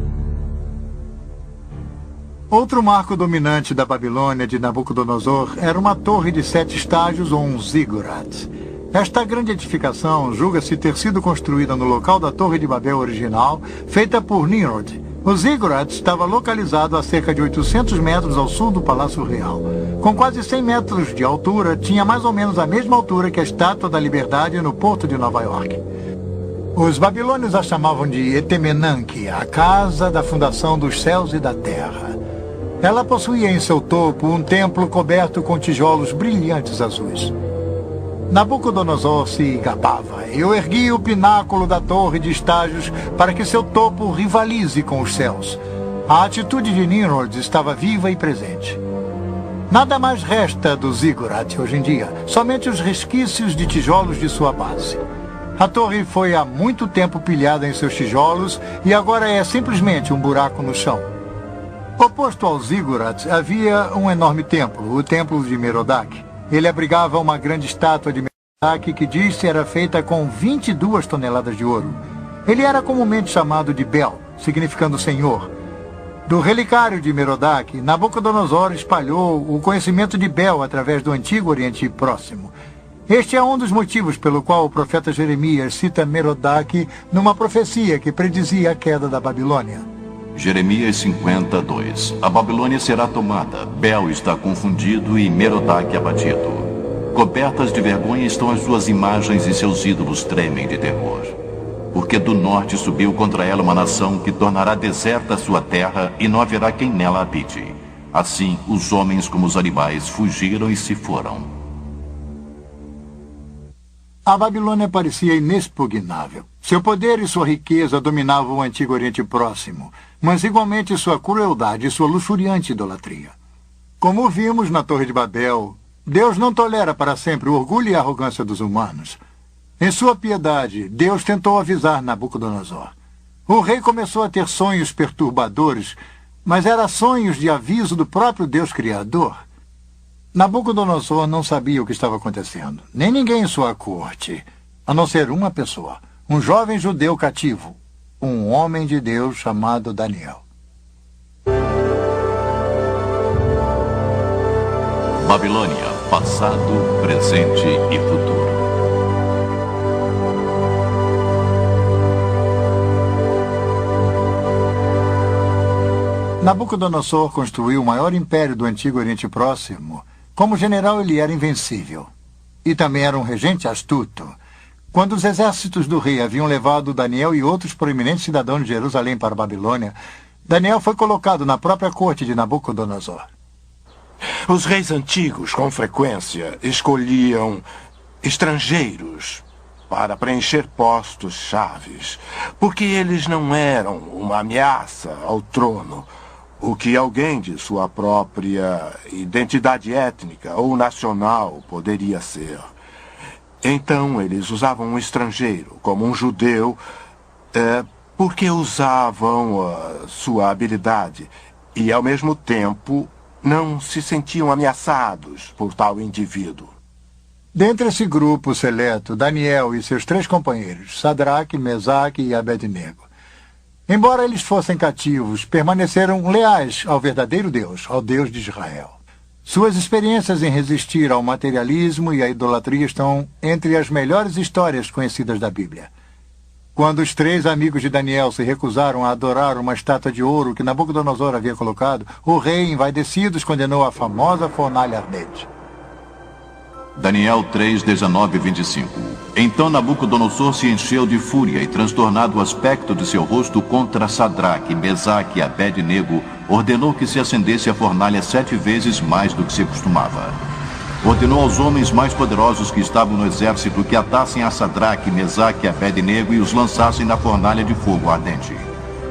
Speaker 3: Outro marco dominante da Babilônia de Nabucodonosor era uma torre de 7 estágios ou um zigurat. Esta grande edificação julga-se ter sido construída no local da Torre de Babel original, feita por Nimrod. O zigurat estava localizado a cerca de 800 metros ao sul do Palácio Real. Com quase 100 metros de altura, tinha mais ou menos a mesma altura que a Estátua da Liberdade no porto de Nova York. Os babilônios a chamavam de Etemenanque, a casa da fundação dos céus e da terra. Ela possuía em seu topo um templo coberto com tijolos brilhantes azuis. Nabucodonosor se gabava. Eu ergui o pináculo da torre de estágios para que seu topo rivalize com os céus. A atitude de Nimrod estava viva e presente. Nada mais resta do zigurat hoje em dia, somente os resquícios de tijolos de sua base. A torre foi há muito tempo pilhada em seus tijolos e agora é simplesmente um buraco no chão. Oposto ao zigurat havia um enorme templo, o Templo de Merodach. Ele abrigava uma grande estátua de Merodach que diz-se era feita com 22 toneladas de ouro. Ele era comumente chamado de Bel, significando Senhor. Do relicário de Merodach, Nabucodonosor espalhou o conhecimento de Bel através do Antigo Oriente Próximo. Este é um dos motivos pelo qual o profeta Jeremias cita Merodach numa profecia que predizia a queda da Babilônia.
Speaker 1: Jeremias 52. A Babilônia será tomada, Bel está confundido e Merodach abatido. Cobertas de vergonha estão as suas imagens e seus ídolos tremem de terror. Porque do norte subiu contra ela uma nação que tornará deserta a sua terra e não haverá quem nela habite. Assim, os homens como os animais fugiram e se foram.
Speaker 3: A Babilônia parecia inexpugnável. Seu poder e sua riqueza dominavam o Antigo Oriente Próximo, mas igualmente sua crueldade e sua luxuriante idolatria. Como vimos na Torre de Babel, Deus não tolera para sempre o orgulho e a arrogância dos humanos. Em sua piedade, Deus tentou avisar Nabucodonosor. O rei começou a ter sonhos perturbadores, mas eram sonhos de aviso do próprio Deus Criador. Nabucodonosor não sabia o que estava acontecendo, nem ninguém em sua corte, a não ser uma pessoa, um jovem judeu cativo, um homem de Deus chamado Daniel.
Speaker 1: Babilônia, passado, presente e futuro.
Speaker 3: Nabucodonosor construiu o maior império do Antigo Oriente Próximo. Como general, ele era invencível. E também era um regente astuto. Quando os exércitos do rei haviam levado Daniel e outros proeminentes cidadãos de Jerusalém para a Babilônia, Daniel foi colocado na própria corte de Nabucodonosor.
Speaker 4: Os reis antigos, com frequência, escolhiam estrangeiros para preencher postos chaves, porque eles não eram uma ameaça ao trono, o que alguém de sua própria identidade étnica ou nacional poderia ser. Então, eles usavam um estrangeiro, como um judeu, porque usavam sua habilidade e, ao mesmo tempo, não se sentiam ameaçados por tal indivíduo.
Speaker 3: Dentre esse grupo seleto, Daniel e seus 3 companheiros, Sadraque, Mesaque e Abednego, embora eles fossem cativos, permaneceram leais ao verdadeiro Deus, ao Deus de Israel. Suas experiências em resistir ao materialismo e à idolatria estão entre as melhores histórias conhecidas da Bíblia. Quando os 3 amigos de Daniel se recusaram a adorar uma estátua de ouro que Nabucodonosor havia colocado, o rei, envaidecido, os condenou à famosa fornalha ardente.
Speaker 1: Daniel 3, 19 e 25. Então Nabucodonosor se encheu de fúria e, transtornado o aspecto de seu rosto contra Sadraque, Mesaque e Abed-nego, ordenou que se acendesse a fornalha 7 vezes mais do que se costumava. Ordenou aos homens mais poderosos que estavam no exército que atassem a Sadraque, Mesaque e Abed-nego e os lançassem na fornalha de fogo ardente.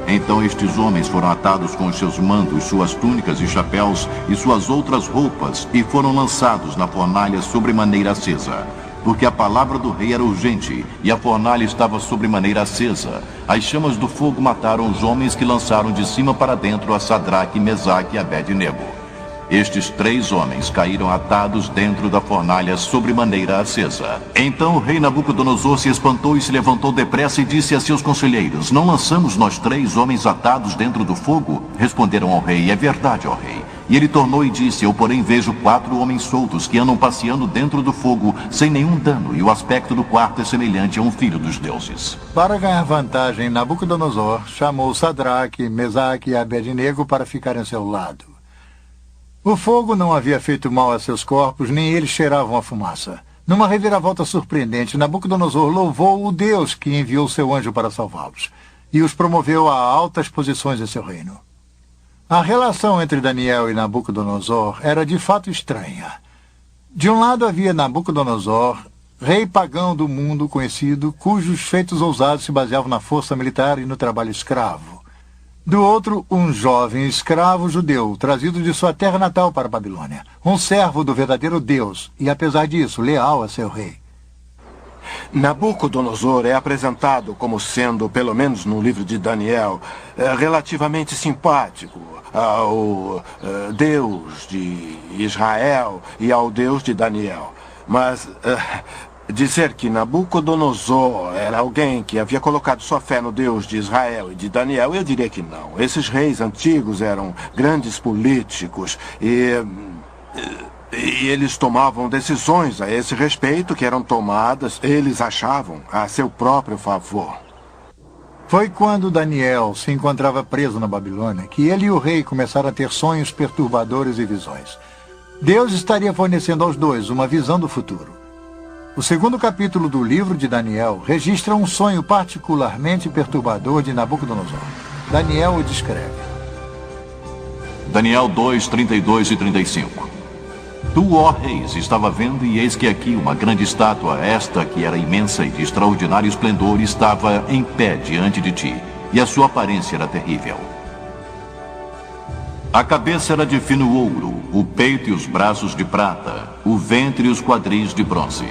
Speaker 1: Então estes homens foram atados com os seus mantos, suas túnicas e chapéus e suas outras roupas e foram lançados na fornalha sobremaneira acesa. Porque a palavra do rei era urgente e a fornalha estava sobremaneira acesa. As chamas do fogo mataram os homens que lançaram de cima para dentro a Sadraque, Mesaque e Abed-nego. Estes 3 homens caíram atados dentro da fornalha sobremaneira acesa. Então o rei Nabucodonosor se espantou e se levantou depressa e disse a seus conselheiros: Não lançamos nós 3 homens atados dentro do fogo? Responderam ao rei: É verdade, ó rei. E ele tornou e disse: Eu, porém, vejo 4 homens soltos que andam passeando dentro do fogo sem nenhum dano, e o aspecto do quarto é semelhante a um filho dos deuses.
Speaker 3: Para ganhar vantagem, Nabucodonosor chamou Sadraque, Mesaque e Abed-nego para ficarem ao seu lado. O fogo não havia feito mal a seus corpos, nem eles cheiravam a fumaça. Numa reviravolta surpreendente, Nabucodonosor louvou o Deus que enviou seu anjo para salvá-los e os promoveu a altas posições em seu reino. A relação entre Daniel e Nabucodonosor era de fato estranha. De um lado havia Nabucodonosor, rei pagão do mundo conhecido, cujos feitos ousados se baseavam na força militar e no trabalho escravo. Do outro, um jovem escravo judeu, trazido de sua terra natal para a Babilônia. Um servo do verdadeiro Deus, e apesar disso, leal a seu rei.
Speaker 4: Nabucodonosor é apresentado como sendo, pelo menos no livro de Daniel, relativamente simpático ao Deus de Israel e ao Deus de Daniel. Mas dizer que Nabucodonosor era alguém que havia colocado sua fé no Deus de Israel e de Daniel, eu diria que não. Esses reis antigos eram grandes políticos e eles tomavam decisões a esse respeito que eram tomadas, eles achavam, a seu próprio favor.
Speaker 3: Foi quando Daniel se encontrava preso na Babilônia que ele e o rei começaram a ter sonhos perturbadores e visões. Deus estaria fornecendo aos dois uma visão do futuro. O 2º capítulo do livro de Daniel registra um sonho particularmente perturbador de Nabucodonosor. Daniel o descreve.
Speaker 1: Daniel 2, 32 e 35. Tu, ó reis, estava vendo, e eis que aqui uma grande estátua, esta que era imensa e de extraordinário esplendor, estava em pé diante de ti, e a sua aparência era terrível. A cabeça era de fino ouro, o peito e os braços de prata, o ventre e os quadris de bronze.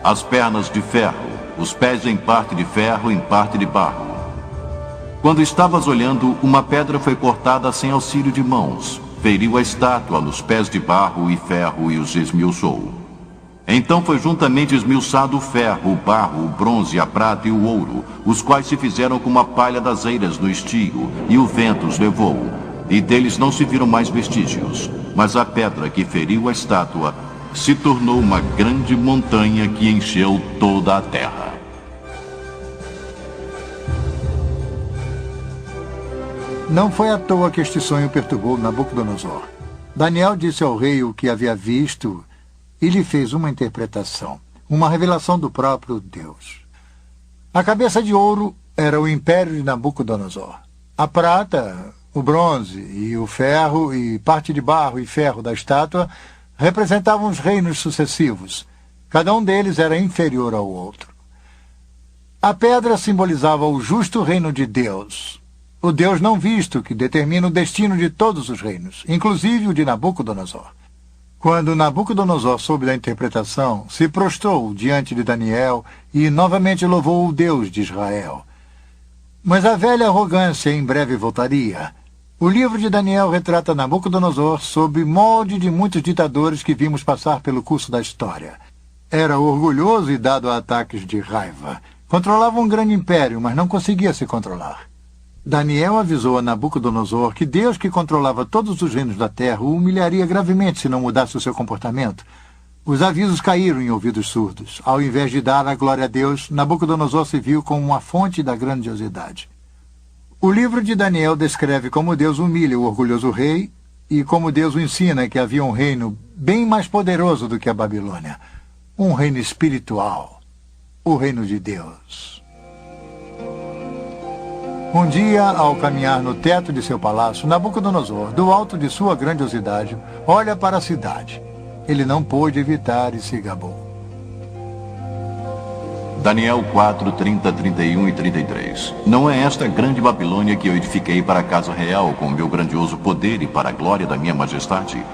Speaker 1: As pernas de ferro, os pés em parte de ferro, em parte de barro. Quando estavas olhando, uma pedra foi cortada sem auxílio de mãos, feriu a estátua nos pés de barro e ferro e os esmiuçou. Então foi juntamente esmiuçado o ferro, o barro, o bronze, a prata e o ouro, os quais se fizeram como a palha das eiras no estio, e o vento os levou, e deles não se viram mais vestígios. Mas a pedra que feriu a estátua se tornou uma grande montanha que encheu toda a terra.
Speaker 3: Não foi à toa que este sonho perturbou Nabucodonosor. Daniel disse ao rei o que havia visto e lhe fez uma interpretação, uma revelação do próprio Deus. A cabeça de ouro era o império de Nabucodonosor. A prata, o bronze e o ferro e parte de barro e ferro da estátua representavam os reinos sucessivos. Cada um deles era inferior ao outro. A pedra simbolizava o justo reino de Deus, o Deus não visto que determina o destino de todos os reinos, inclusive o de Nabucodonosor. Quando Nabucodonosor soube da interpretação, se prostrou diante de Daniel e novamente louvou o Deus de Israel. Mas a velha arrogância em breve voltaria. O livro de Daniel retrata Nabucodonosor sob molde de muitos ditadores que vimos passar pelo curso da história. Era orgulhoso e dado a ataques de raiva. Controlava um grande império, mas não conseguia se controlar. Daniel avisou a Nabucodonosor que Deus, que controlava todos os reinos da terra, o humilharia gravemente se não mudasse o seu comportamento. Os avisos caíram em ouvidos surdos. Ao invés de dar a glória a Deus, Nabucodonosor se viu como uma fonte da grandiosidade. O livro de Daniel descreve como Deus humilha o orgulhoso rei e como Deus o ensina que havia um reino bem mais poderoso do que a Babilônia. Um reino espiritual. O reino de Deus. Um dia, ao caminhar no teto de seu palácio, Nabucodonosor, do alto de sua grandiosidade, olha para a cidade. Ele não pôde evitar e se gabou.
Speaker 1: Daniel 4, 30, 31 e 33. Não é esta grande Babilônia que eu edifiquei para a casa real com meu grandioso poder e para a glória da minha majestade?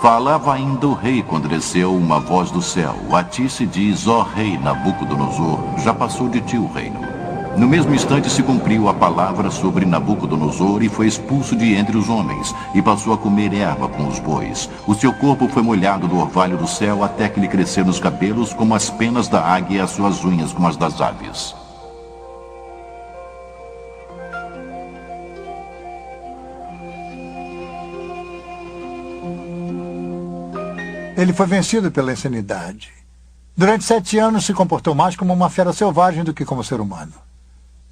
Speaker 1: Falava ainda o rei quando desceu uma voz do céu. A ti se diz, ó rei Nabucodonosor, já passou de ti o reino. No mesmo instante se cumpriu a palavra sobre Nabucodonosor e foi expulso de entre os homens, e passou a comer erva com os bois. O seu corpo foi molhado do orvalho do céu até que lhe cresceram os cabelos como as penas da águia e as suas unhas como as das aves.
Speaker 3: Ele foi vencido pela insanidade. Durante 7 anos se comportou mais como uma fera selvagem do que como ser humano.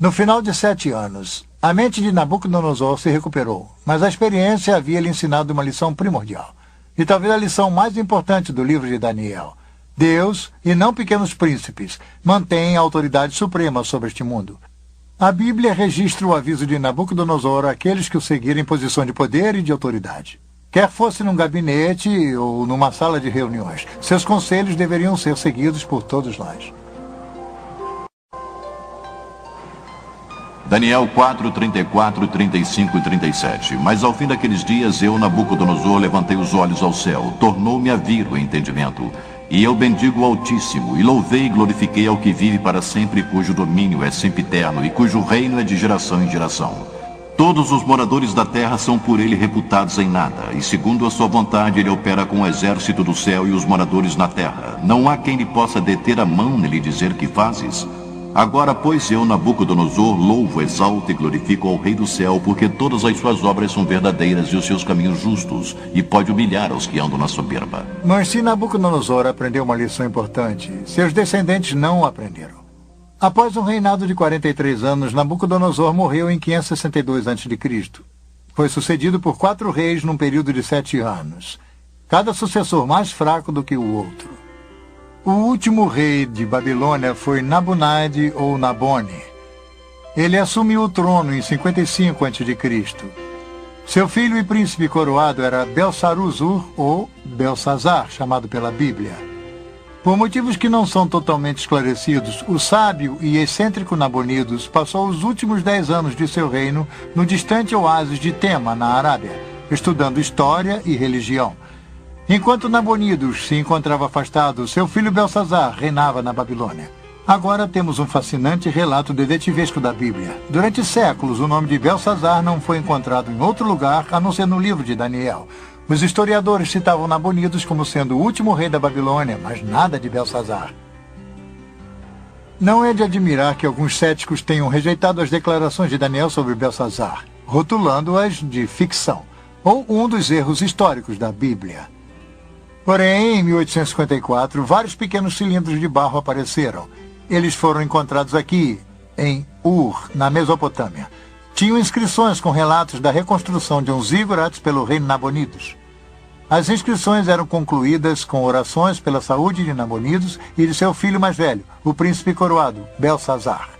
Speaker 3: No final de 7 anos, a mente de Nabucodonosor se recuperou, mas a experiência havia lhe ensinado uma lição primordial, e talvez a lição mais importante do livro de Daniel. Deus, e não pequenos príncipes, mantém a autoridade suprema sobre este mundo. A Bíblia registra o aviso de Nabucodonosor àqueles que o seguirem em posição de poder e de autoridade. Quer fosse num gabinete ou numa sala de reuniões, seus conselhos deveriam ser seguidos por todos nós.
Speaker 1: Daniel 4, 34, 35 e 37. Mas ao fim daqueles dias, eu, Nabucodonosor, levantei os olhos ao céu, tornou-me a vir o entendimento. E eu bendigo o Altíssimo, e louvei e glorifiquei ao que vive para sempre, cujo domínio é sempiterno, e cujo reino é de geração em geração. Todos os moradores da terra são por ele reputados em nada, e segundo a sua vontade ele opera com o exército do céu e os moradores na terra. Não há quem lhe possa deter a mão nem lhe dizer que fazes. Agora, pois, eu, Nabucodonosor, louvo, exalto e glorifico ao Rei do céu, porque todas as suas obras são verdadeiras e os seus caminhos justos, e pode humilhar aos que andam na soberba.
Speaker 3: Mas se Nabucodonosor aprendeu uma lição importante, seus descendentes não aprenderam. Após um reinado de 43 anos, Nabucodonosor morreu em 562 a.C. Foi sucedido por 4 reis num período de 7 anos, cada sucessor mais fraco do que o outro. O último rei de Babilônia foi Nabonide ou Nabone. Ele assumiu o trono em 55 a.C. Seu filho e príncipe coroado era Belsaruzur ou Belsazar, chamado pela Bíblia. Por motivos que não são totalmente esclarecidos, o sábio e excêntrico Nabonidos passou os últimos 10 anos de seu reino no distante oásis de Tema, na Arábia, estudando história e religião. Enquanto Nabonidos se encontrava afastado, seu filho Belsazar reinava na Babilônia. Agora temos um fascinante relato detetivesco da Bíblia. Durante séculos, o nome de Belsazar não foi encontrado em outro lugar a não ser no livro de Daniel. Os historiadores citavam Nabonidos como sendo o último rei da Babilônia, mas nada de Belsazar. Não é de admirar que alguns céticos tenham rejeitado as declarações de Daniel sobre Belsazar, rotulando-as de ficção, ou um dos erros históricos da Bíblia. Porém, em 1854, vários pequenos cilindros de barro apareceram. Eles foram encontrados aqui, em Ur, na Mesopotâmia. Tinham inscrições com relatos da reconstrução de um zigurats pelo rei Nabonidos. As inscrições eram concluídas com orações pela saúde de Nabonidos e de seu filho mais velho, o príncipe coroado, Belsazar.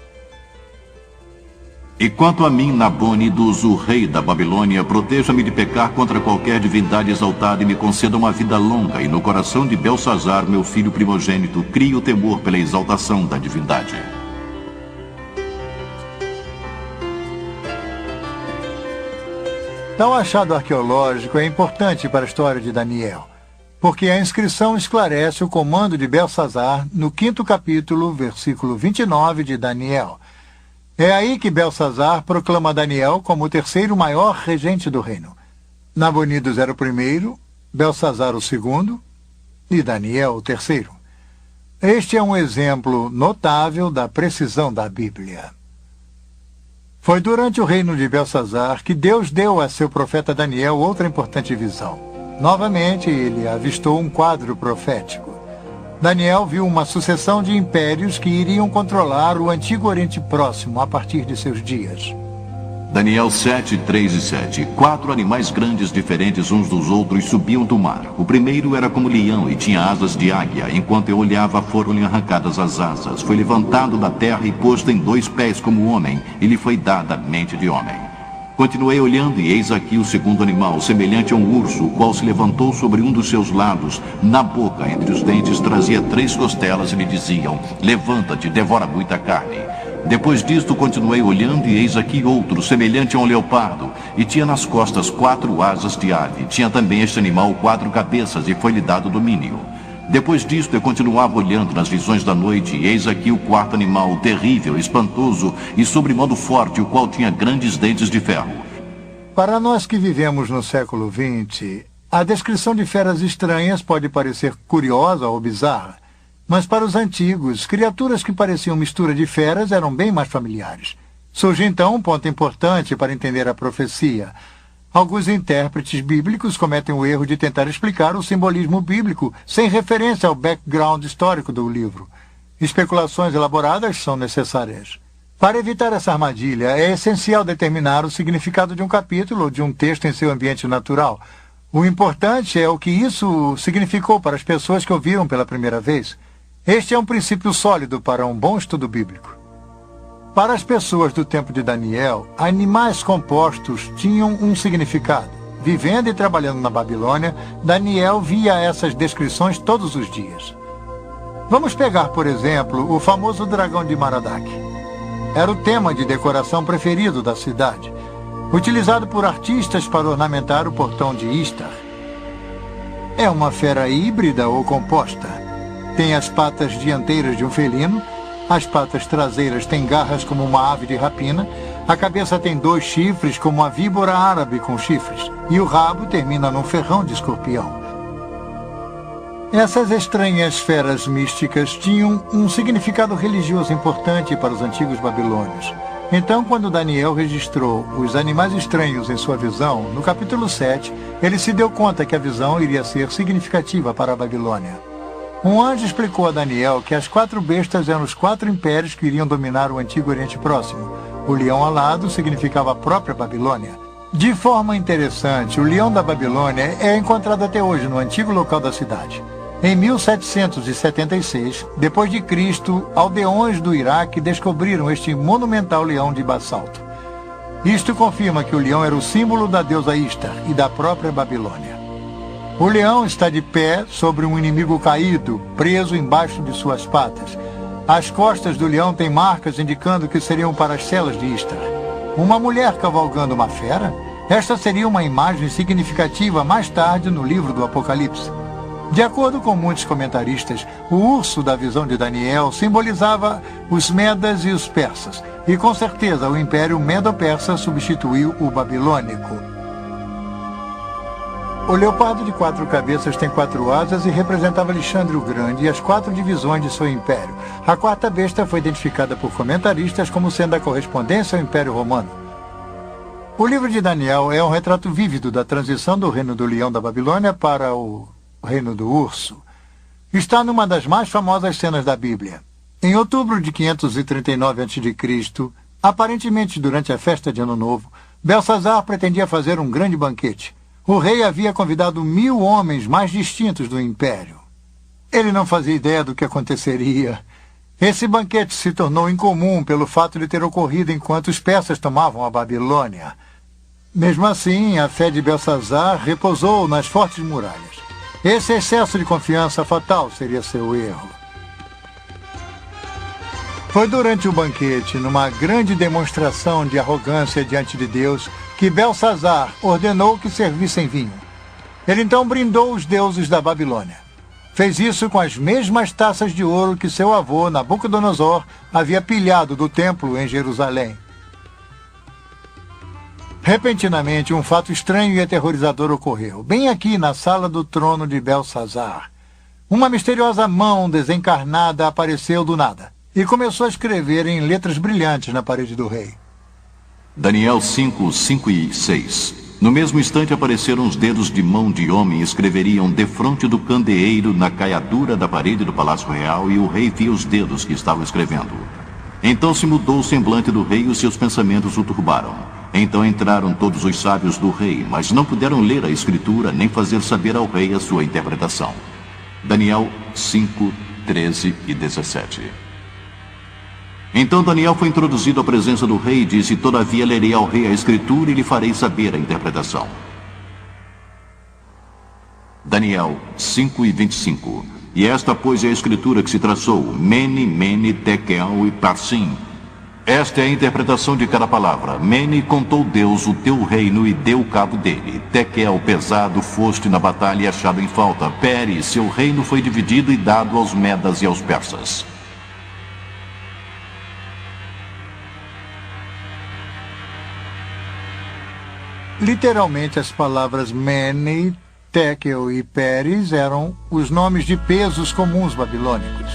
Speaker 1: E quanto a mim, Nabonidos, o rei da Babilônia, proteja-me de pecar contra qualquer divindade exaltada e me conceda uma vida longa, e no coração de Belsazar, meu filho primogênito, crie o temor pela exaltação da divindade.
Speaker 3: Tal achado arqueológico é importante para a história de Daniel, porque a inscrição esclarece o comando de Belsazar no 5º capítulo, versículo 29 de Daniel. É aí que Belsazar proclama Daniel como o 3º maior regente do reino. Nabonidos era o 1º, Belsazar o 2º e Daniel o 3º. Este é um exemplo notável da precisão da Bíblia. Foi durante o reino de Belsazar que Deus deu a seu profeta Daniel outra importante visão. Novamente, ele avistou um quadro profético. Daniel viu uma sucessão de impérios que iriam controlar o antigo Oriente Próximo a partir de seus dias.
Speaker 1: Daniel 7, 3 e 7. 4 animais grandes diferentes uns dos outros subiam do mar. O primeiro era como leão e tinha asas de águia. Enquanto eu olhava, foram-lhe arrancadas as asas. Foi levantado da terra e posto em 2 pés como homem, e lhe foi dada a mente de homem. Continuei olhando, e eis aqui o segundo animal, semelhante a um urso, o qual se levantou sobre um dos seus lados. Na boca, entre os dentes, trazia 3 costelas e lhe diziam: levanta-te, devora muita carne. Depois disto, continuei olhando, e eis aqui outro, semelhante a um leopardo, e tinha nas costas 4 asas de ave. Tinha também este animal 4 cabeças, e foi-lhe dado domínio. Depois disto, eu continuava olhando nas visões da noite, e eis aqui o 4º animal, terrível, espantoso e sobremodo forte, o qual tinha grandes dentes de ferro.
Speaker 3: Para nós que vivemos no século XX, a descrição de feras estranhas pode parecer curiosa ou bizarra. Mas para os antigos, criaturas que pareciam mistura de feras eram bem mais familiares. Surge então um ponto importante para entender a profecia. Alguns intérpretes bíblicos cometem o erro de tentar explicar o simbolismo bíblico sem referência ao background histórico do livro. Especulações elaboradas são necessárias. Para evitar essa armadilha, é essencial determinar o significado de um capítulo ou de um texto em seu ambiente natural. O importante é o que isso significou para as pessoas que ouviram pela primeira vez. Este é um princípio sólido para um bom estudo bíblico. Para as pessoas do tempo de Daniel, animais compostos tinham um significado. Vivendo e trabalhando na Babilônia, Daniel via essas descrições todos os dias. Vamos pegar, por exemplo, o famoso dragão de Maradak. Era o tema de decoração preferido da cidade, utilizado por artistas para ornamentar o portão de Istar. É uma fera híbrida ou composta. Tem as patas dianteiras de um felino, as patas traseiras têm garras como uma ave de rapina, a cabeça tem 2 chifres como a víbora árabe com chifres, e o rabo termina num ferrão de escorpião. Essas estranhas feras místicas tinham um significado religioso importante para os antigos babilônios. Então, quando Daniel registrou os animais estranhos em sua visão, no capítulo 7, ele se deu conta que a visão iria ser significativa para a Babilônia. Um anjo explicou a Daniel que as 4 bestas eram os 4 impérios que iriam dominar o antigo Oriente Próximo. O leão alado significava a própria Babilônia. De forma interessante, o leão da Babilônia é encontrado até hoje no antigo local da cidade. Em 1776, depois de Cristo, aldeões do Iraque descobriram este monumental leão de basalto. Isto confirma que o leão era o símbolo da deusa Istar e da própria Babilônia. O leão está de pé sobre um inimigo caído, preso embaixo de suas patas. As costas do leão têm marcas indicando que seriam para as celas de Istar. Uma mulher cavalgando uma fera? Esta seria uma imagem significativa mais tarde no livro do Apocalipse. De acordo com muitos comentaristas, o urso da visão de Daniel simbolizava os medas e os persas, e com certeza o Império Medo-Persa substituiu o babilônico. O leopardo de 4 cabeças tem 4 asas e representava Alexandre o Grande e as 4 divisões de seu império. A 4ª besta foi identificada por comentaristas como sendo a correspondência ao Império Romano. O livro de Daniel é um retrato vívido da transição do reino do leão da Babilônia para o reino do urso. Está numa das mais famosas cenas da Bíblia. Em outubro de 539 a.C., aparentemente durante a festa de Ano Novo, Belsazar pretendia fazer um grande banquete. O rei havia convidado 1000 homens mais distintos do império. Ele não fazia ideia do que aconteceria. Esse banquete se tornou incomum pelo fato de ter ocorrido enquanto os persas tomavam a Babilônia. Mesmo assim, a fé de Belsazar repousou nas fortes muralhas. Esse excesso de confiança fatal seria seu erro. Foi durante o banquete, numa grande demonstração de arrogância diante de Deus, que Belsazar ordenou que servissem vinho. Ele então brindou os deuses da Babilônia. Fez isso com as mesmas taças de ouro que seu avô, Nabucodonosor, havia pilhado do templo em Jerusalém. Repentinamente, um fato estranho e aterrorizador ocorreu, bem aqui na sala do trono de Belsazar. Uma misteriosa mão desencarnada apareceu do nada e começou a escrever em letras brilhantes na parede do rei.
Speaker 1: Daniel 5, 5 e 6. No mesmo instante apareceram os dedos de mão de homem e escreveriam defronte do candeeiro na caiadura da parede do palácio real, e o rei via os dedos que estavam escrevendo. Então se mudou o semblante do rei e os seus pensamentos o turbaram. Então entraram todos os sábios do rei, mas não puderam ler a escritura nem fazer saber ao rei a sua interpretação. Daniel 5, 13 e 17. Então Daniel foi introduzido à presença do rei e disse: todavia lerei ao rei a escritura e lhe farei saber a interpretação. Daniel 5 e 25. E esta, pois, é a escritura que se traçou: Mene, Mene, Tekel e Parsim. Esta é a interpretação de cada palavra. Mene, contou Deus o teu reino e deu cabo dele. Tekel, pesado, foste na batalha e achado em falta. Pere, seu reino foi dividido e dado aos medas e aos persas.
Speaker 3: Literalmente, as palavras Mene, Tekel e Peres eram os nomes de pesos comuns babilônicos.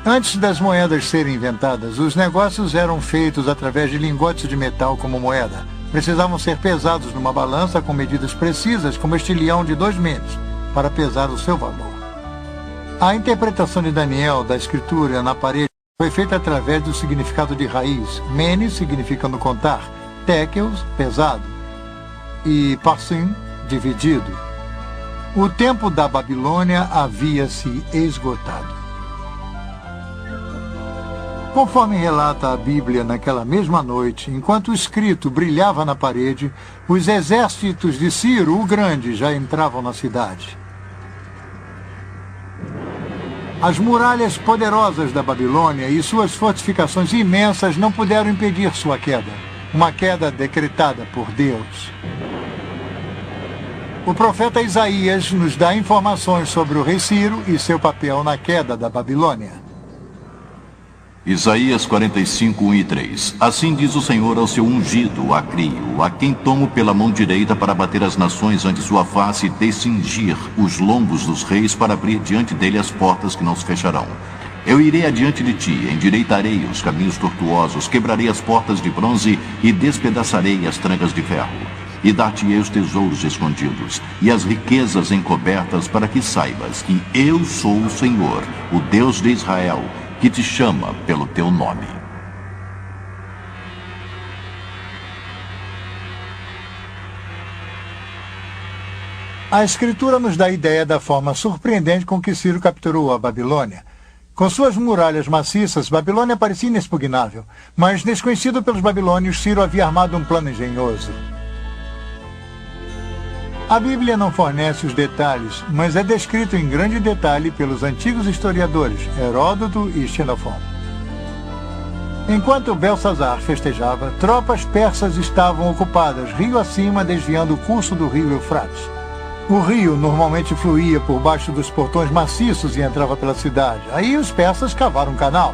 Speaker 3: Antes das moedas serem inventadas, os negócios eram feitos através de lingotes de metal como moeda. Precisavam ser pesados numa balança com medidas precisas, como este leão de 2 menes, para pesar o seu valor. A interpretação de Daniel da escritura na parede foi feita através do significado de raiz. Mene, significando contar, Tekel, pesado, e Parsim, dividido. O tempo da Babilônia havia se esgotado. Conforme relata a Bíblia, naquela mesma noite, enquanto o escrito brilhava na parede, os exércitos de Ciro o Grande já entravam na cidade. As muralhas poderosas da Babilônia e suas fortificações imensas não puderam impedir sua queda. Uma queda decretada por Deus. O profeta Isaías nos dá informações sobre o rei Ciro e seu papel na queda da Babilônia.
Speaker 1: Isaías 45, 1 e 3. Assim diz o Senhor ao seu ungido, a Crio, a quem tomo pela mão direita para bater as nações ante sua face e descingir os lombos dos reis, para abrir diante dele as portas que não se fecharão. Eu irei adiante de ti, endireitarei os caminhos tortuosos, quebrarei as portas de bronze e despedaçarei as trancas de ferro. E dar-te-ei os tesouros escondidos e as riquezas encobertas, para que saibas que eu sou o Senhor, o Deus de Israel, que te chama pelo teu nome.
Speaker 3: A Escritura nos dá a ideia da forma surpreendente com que Ciro capturou a Babilônia. Com suas muralhas maciças, Babilônia parecia inexpugnável, mas desconhecido pelos babilônios, Ciro havia armado um plano engenhoso. A Bíblia não fornece os detalhes, mas é descrito em grande detalhe pelos antigos historiadores Heródoto e Xenofon. Enquanto Belsazar festejava, tropas persas estavam ocupadas rio acima, desviando o curso do rio Eufrates. O rio normalmente fluía por baixo dos portões maciços e entrava pela cidade. Aí os persas cavaram um canal.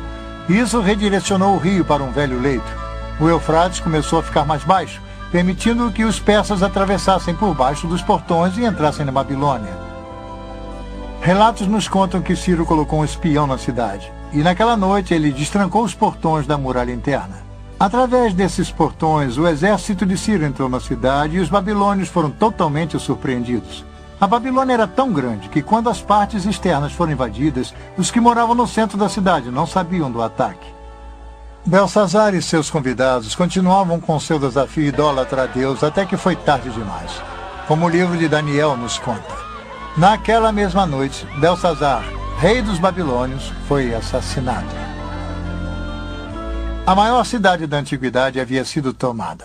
Speaker 3: Isso redirecionou o rio para um velho leito. O Eufrates começou a ficar mais baixo, permitindo que os persas atravessassem por baixo dos portões e entrassem na Babilônia. Relatos nos contam que Ciro colocou um espião na cidade, e naquela noite ele destrancou os portões da muralha interna. Através desses portões, o exército de Ciro entrou na cidade e os babilônios foram totalmente surpreendidos. A Babilônia era tão grande que, quando as partes externas foram invadidas, os que moravam no centro da cidade não sabiam do ataque. Belsazar e seus convidados continuavam com seu desafio idólatra a Deus até que foi tarde demais, como o livro de Daniel nos conta. Naquela mesma noite, Belsazar, rei dos babilônios, foi assassinado. A maior cidade da antiguidade havia sido tomada.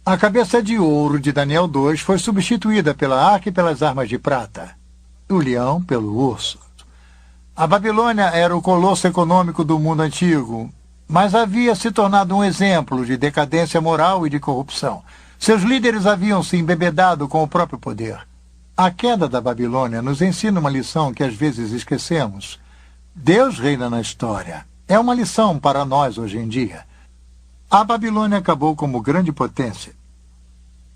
Speaker 3: A cabeça de ouro de Daniel 2 foi substituída pela arca e pelas armas de prata. O leão pelo urso. A Babilônia era o colosso econômico do mundo antigo, mas havia se tornado um exemplo de decadência moral e de corrupção. Seus líderes haviam se embebedado com o próprio poder. A queda da Babilônia nos ensina uma lição que às vezes esquecemos. Deus reina na história. É uma lição para nós hoje em dia. A Babilônia acabou como grande potência.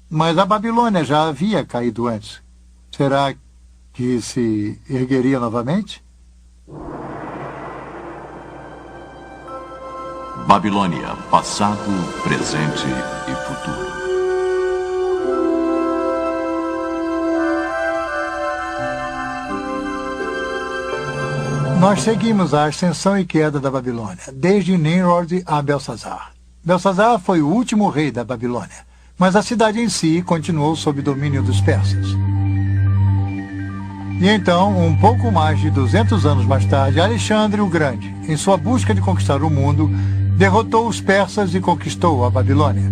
Speaker 3: Mas a Babilônia já havia caído antes. Será que se ergueria novamente?
Speaker 1: Babilônia, passado, presente e futuro.
Speaker 3: Nós seguimos a ascensão e queda da Babilônia, desde Nimrod a Belsazar. Belsazar foi o último rei da Babilônia, mas a cidade em si continuou sob domínio dos persas. E então, um pouco mais de 200 anos mais tarde, Alexandre o Grande, em sua busca de conquistar o mundo, derrotou os persas e conquistou a Babilônia.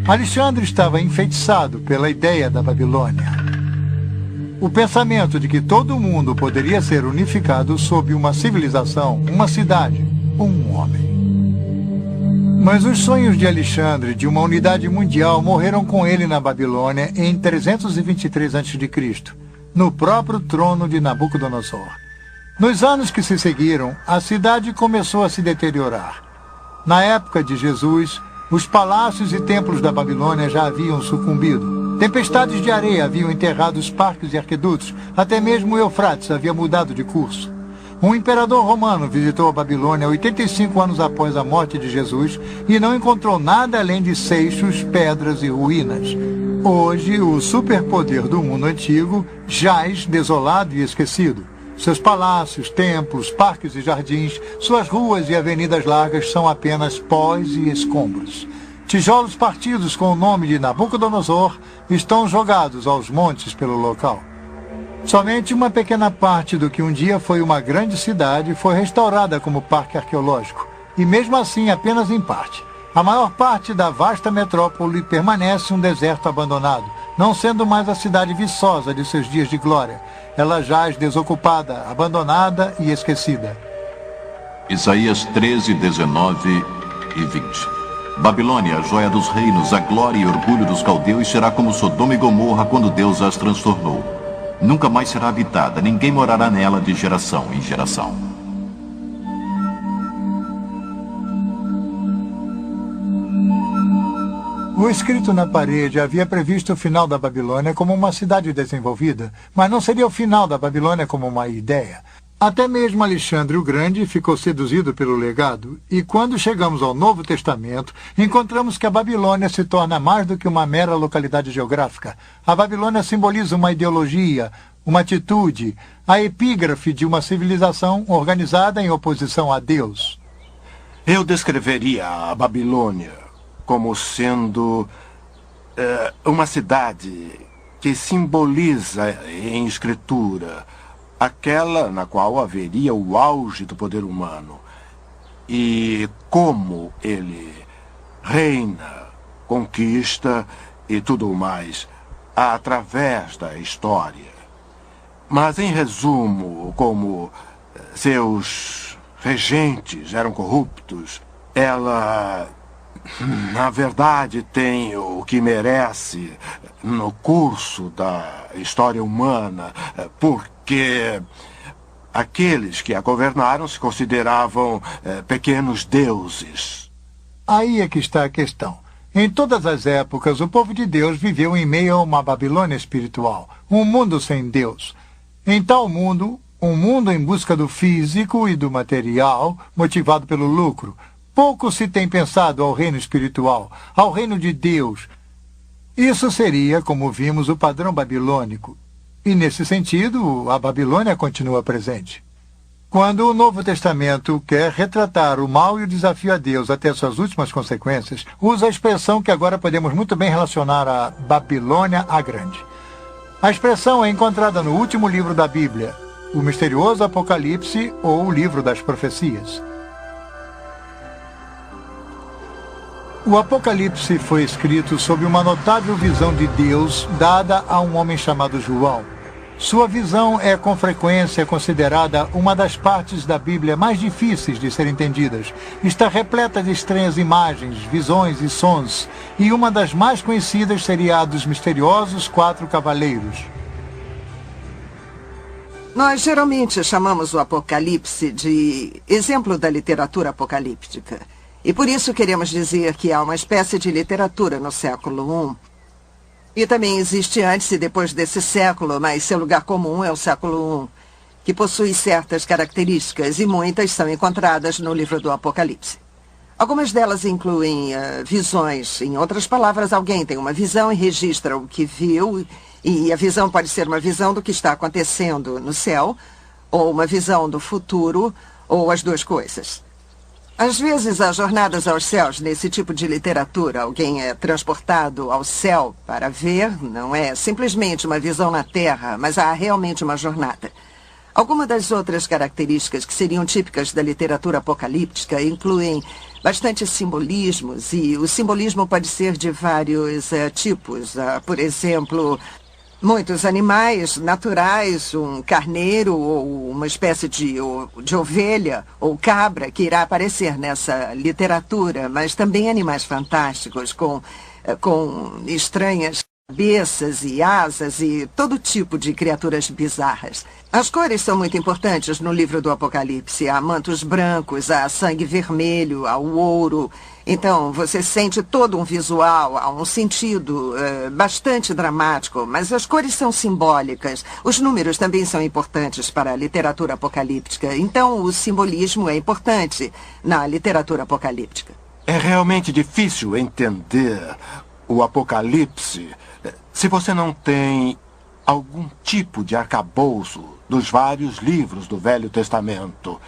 Speaker 3: Alexandre estava enfeitiçado pela ideia da Babilônia. O pensamento de que todo mundo poderia ser unificado sob uma civilização, uma cidade, um homem. Mas os sonhos de Alexandre de uma unidade mundial morreram com ele na Babilônia em 323 a.C., no próprio trono de Nabucodonosor. Nos anos que se seguiram, a cidade começou a se deteriorar. Na época de Jesus, os palácios e templos da Babilônia já haviam sucumbido. Tempestades de areia haviam enterrado os parques e aquedutos, até mesmo o Eufrates havia mudado de curso. Um imperador romano visitou a Babilônia 85 anos após a morte de Jesus e não encontrou nada além de seixos, pedras e ruínas. Hoje, o superpoder do mundo antigo jaz desolado e esquecido. Seus palácios, templos, parques e jardins, suas ruas e avenidas largas são apenas pós e escombros. Tijolos partidos com o nome de Nabucodonosor estão jogados aos montes pelo local. Somente uma pequena parte do que um dia foi uma grande cidade foi restaurada como parque arqueológico, e mesmo assim apenas em parte. A maior parte da vasta metrópole permanece um deserto abandonado, não sendo mais a cidade viçosa de seus dias de glória. Ela jaz desocupada, abandonada e esquecida.
Speaker 1: Isaías 13, 19 e 20. Babilônia, a joia dos reinos, a glória e orgulho dos caldeus, será como Sodoma e Gomorra quando Deus as transtornou. Nunca mais será habitada, ninguém morará nela de geração em geração.
Speaker 3: O escrito na parede havia previsto o final da Babilônia como uma cidade desenvolvida, mas não seria o final da Babilônia como uma ideia. Até mesmo Alexandre o Grande ficou seduzido pelo legado, e quando chegamos ao Novo Testamento, encontramos que a Babilônia se torna mais do que uma mera localidade geográfica. A Babilônia simboliza uma ideologia, uma atitude, a epígrafe de uma civilização organizada em oposição a Deus.
Speaker 4: Eu descreveria a Babilônia como sendo uma cidade que simboliza em escritura aquela na qual haveria o auge do poder humano e como ele reina, conquista e tudo mais através da história. Mas, em resumo, como seus regentes eram corruptos, ela, na verdade, tem o que merece no curso da história humana, porque aqueles que a governaram se consideravam pequenos deuses.
Speaker 3: Aí é que está a questão. Em todas as épocas, o povo de Deus viveu em meio a uma Babilônia espiritual, um mundo sem Deus. Em tal mundo, um mundo em busca do físico e do material, motivado pelo lucro, pouco se tem pensado ao reino espiritual, ao reino de Deus. Isso seria, como vimos, o padrão babilônico. E, nesse sentido, a Babilônia continua presente. Quando o Novo Testamento quer retratar o mal e o desafio a Deus até suas últimas consequências, usa a expressão que agora podemos muito bem relacionar a Babilônia a Grande. A expressão é encontrada no último livro da Bíblia, o misterioso Apocalipse ou o livro das profecias. O Apocalipse foi escrito sob uma notável visão de Deus dada a um homem chamado João. Sua visão é com frequência considerada uma das partes da Bíblia mais difíceis de ser entendidas. Está repleta de estranhas imagens, visões e sons, e uma das mais conhecidas seria a dos misteriosos 4 cavaleiros.
Speaker 6: Nós geralmente chamamos o Apocalipse de exemplo da literatura apocalíptica. E por isso queremos dizer que há uma espécie de literatura no século I. E também existe antes e depois desse século, mas seu lugar comum é o século I, que possui certas características e muitas são encontradas no livro do Apocalipse. Algumas delas incluem visões. Em outras palavras, alguém tem uma visão e registra o que viu, e a visão pode ser uma visão do que está acontecendo no céu, ou uma visão do futuro, ou as duas coisas. Às vezes, há jornadas aos céus nesse tipo de literatura. Alguém é transportado ao céu para ver, não é simplesmente uma visão na Terra, mas há realmente uma jornada. Algumas das outras características que seriam típicas da literatura apocalíptica incluem bastante simbolismos, e o simbolismo pode ser de vários tipos. Por exemplo, muitos animais naturais, um carneiro ou uma espécie de ovelha ou cabra que irá aparecer nessa literatura, mas também animais fantásticos com estranhas cabeças e asas e todo tipo de criaturas bizarras. As cores são muito importantes no livro do Apocalipse. Há mantos brancos, há sangue vermelho, há o ouro. Então, você sente todo um visual, há um sentido bastante dramático, mas as cores são simbólicas. Os números também são importantes para a literatura apocalíptica. Então, o simbolismo é importante na literatura apocalíptica.
Speaker 4: É realmente difícil entender o Apocalipse se você não tem algum tipo de arcabouço dos vários livros do Velho Testamento,